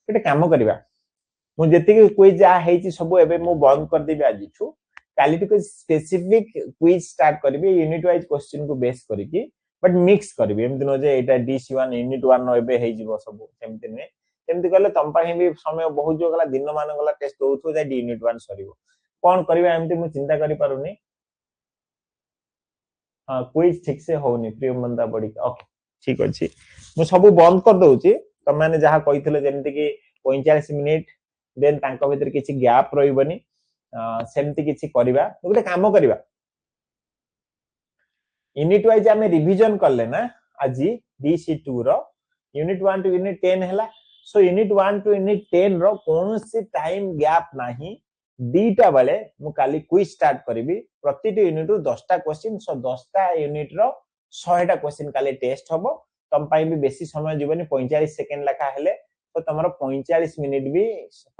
केते काम करिवा मु जेति क्विज आ हेछि सब एबे मु बंद कर देबी आज छु काली तो स्पेसिफिक क्विज स्टार्ट करबी यूनिट वाइज क्वेश्चन को बेस करिकि बट मिक्स करबी एमति न जे एटा DC1 यूनिट 1 न एबे हेइ जीवो सब सेमति ने सेमति कले तम पाही भी समय बहुत जो गला दिन मान गला टेस्ट दोथो जे यूनिट 1 सरीबो कोन करबा एमति मु चिंता करि पारुनी हां क्विज ठीक से होनी प्रियम मंदा बडी ओके ठीक अछि मु सब बंद कर दोउची त माने जहा कहितले जेमति कि 45 मिनिट देन तांको भीतर किछि गैप रहिबनी सेमति किछि करबा गोटे काम करबा यूनिट वाइज हमें रिवीजन करले ना आज DC2 रो यूनिट 1 टू यूनिट 10 हैला सो यूनिट 1 टू यूनिट 10 रो कोन से टाइम गैप नाही दीटा बेले मु काली क्विज स्टार्ट करबी प्रति यूनिट रो 10टा क्वेश्चन सो 10टा यूनिट रो 100टा क्वेश्चन काली टेस्ट हबो तम पाई भी बेसी समय जीवनी 45 सेकंड लखा हेले तो तमरो 45 मिनिट भी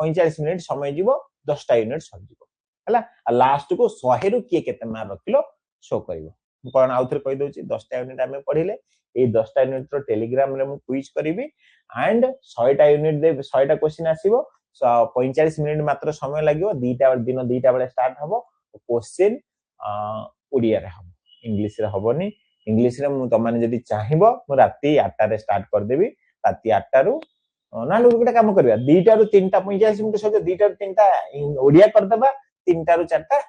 45 मिनिट समय जीवो 10टा यूनिट सर जीवो हला लास्ट को 100 रु के केते मार रखिलो शो करिवो कोन आउथर कहि दोची 10टा यूनिट हमें पढिले ए 10टा यूनिट रो टेलीग्राम रे मु क्विज करबी एंड 100टा यूनिट दे 100टा क्वेश्चन आसीबो 45 मिनिट मात्र समय लागिवो दीटा दिन दीटा बेले स्टार्ट हबो क्वेश्चन ओडिया रे हबो इंग्लिश रे हबोनी इंग्लिश रे मु तमाने जदी चाहिबो मु राती 8टा रे स्टार्ट कर देबी राती 8टा रु ना गोटे काम करबा 2टा रु 3टा 45 मिनिट सहित 2टा रु 3टा ओडिया कर देबा 3टा रु 4टा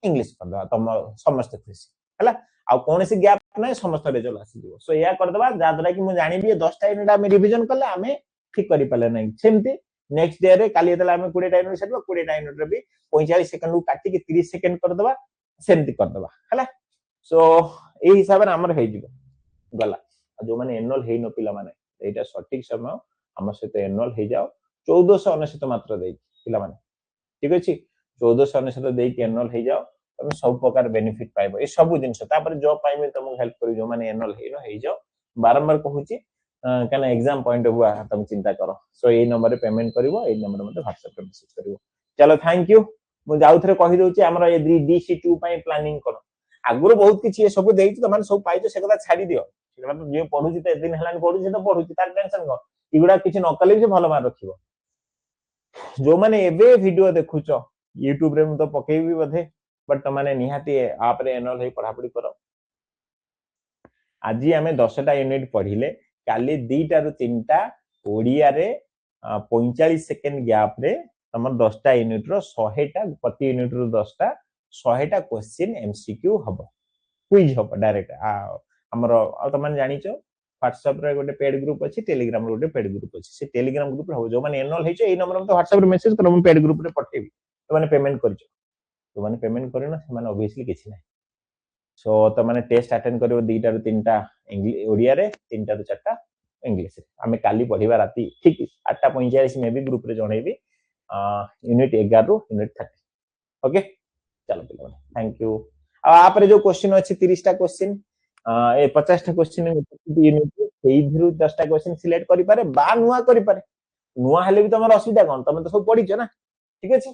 इंग्लिश कर देबा तम समस्त खुशी हला आ कोन से गैप नै समस्त रिजल्ट आसी दिबो सो या कर देबा जा द्वारा कि मु जानि भी 10टा यूनिट हम रिवीजन करले हमें ठीक करि पाले नै सेमती नेक्स्ट डे रे काली देला हमें 20टा यूनिट सेटबा 20टा यूनिट रे भी 45 सेकंड को काटी के 30 सेकंड कर देबा सेमती कर देबा हला सो ए हिसाब रे हमर हे जिवो गला जो माने एनुअल हे न पिला माने एटा सटीक समय हम सहित एनुअल हे जाओ 1499 मात्र देई पिला माने ठीक अछि 1499 देई के एनुअल हे जाओ तुम सब प्रकार बेनिफिट पाइबो ए सब दिन तापर जॉब पाइबे तुमको हेल्प करी जो माने एनुअल हे न हे जाओ बारंबार कहूची काना एग्जाम पॉइंट हुआ तुम चिंता करो सो ए नंबर रे पेमेंट करिवो ए नंबर मते WhatsApp पे मैसेज करिवो चलो थैंक यू मु जाउ थरे कहि दोची हमरा ए DC2 पई प्लानिंग करो आगुर बहुत किछि ए सब देई त माने सब पाइजो से कथा छाडी दियो मतलब जे पढुची त दिन हलान पढुची त पढुची तार टेंशन को इगुडा किछि न कले भी भलो मार रखिवो जो माने एबे वीडियो देखुचो YouTube रे मु तो पकेबी बधे बट माने निहाती आप रे एनुअल हे पढा पढी करो आज आमे 10टा यूनिट पढिले काली 2टा रु 3टा ओडिया रे 45 सेकंड गैप रे तमर 10टा यूनिट रो 100टा प्रति यूनिट रो 10टा 100टा क्वेश्चन एमसीक्यू हबो क्विज हबो डायरेक्ट हमरो तमन जानिचो WhatsApp रे गोटे पेड ग्रुप अछि टेलीग्राम रे गोटे पेड ग्रुप अछि से टेलीग्राम ग्रुप रे हो जो माने एनुअल हेचो ए नंबर में तो WhatsApp रे मैसेज करो हम पेड ग्रुप रे पठेबी तो माने पेमेंट करजो तो माने पेमेंट करिना से माने ऑब्वियसली किछि नै सो तो माने टेस्ट अटेंड करिवो 2टा रु 3टा इंग्लिश ओडिया रे 3टा रु 4टा इंग्लिश रे हमें काली पढिबा राती ठीक 8:45 में भी ग्रुप रे जणेबी यूनिट 11 रु यूनिट 30 ओके चलो पिला थैंक यू आ आप रे जो क्वेश्चन अछि 30टा क्वेश्चन ए 50टा क्वेश्चन यूनिट सेही धिरु 10टा क्वेश्चन सिलेक्ट करि पारे बा नुवा करि पारे नुवा हले भी तमर असुविधा कोन तमे तो सब पढिछ ना ठीक अछि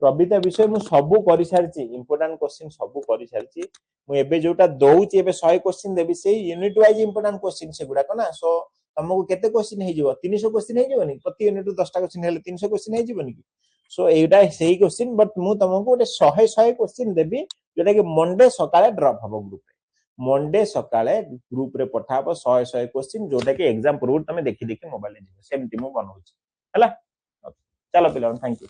कविता विषय मु सबु करि सारची इंपोर्टेंट क्वेश्चन सबु करि सारची मु एबे जोटा दउची एबे 100 क्वेश्चन देबी सेही यूनिट वाइज इंपोर्टेंट क्वेश्चन से गुडा कोना सो तुमको केते क्वेश्चन हे जिवो 300 क्वेश्चन हे जिवोनी प्रति यूनिट 10टा क्वेश्चन हेले 300 क्वेश्चन हे जिवोनी की सो एटा सही क्वेश्चन बट मु तुमको गोटे 100 क्वेश्चन देबी जोटा कि मंडे सकाळे ड्रॉप हबो ग्रुप रे मंडे सकाळे ग्रुप रे पठाबो 100 क्वेश्चन जोटा कि एग्जाम पूर्व तमे देखि देखि मोबाइल ले जिवो सेमति मु बनौची हला चलो पिला थैंक यू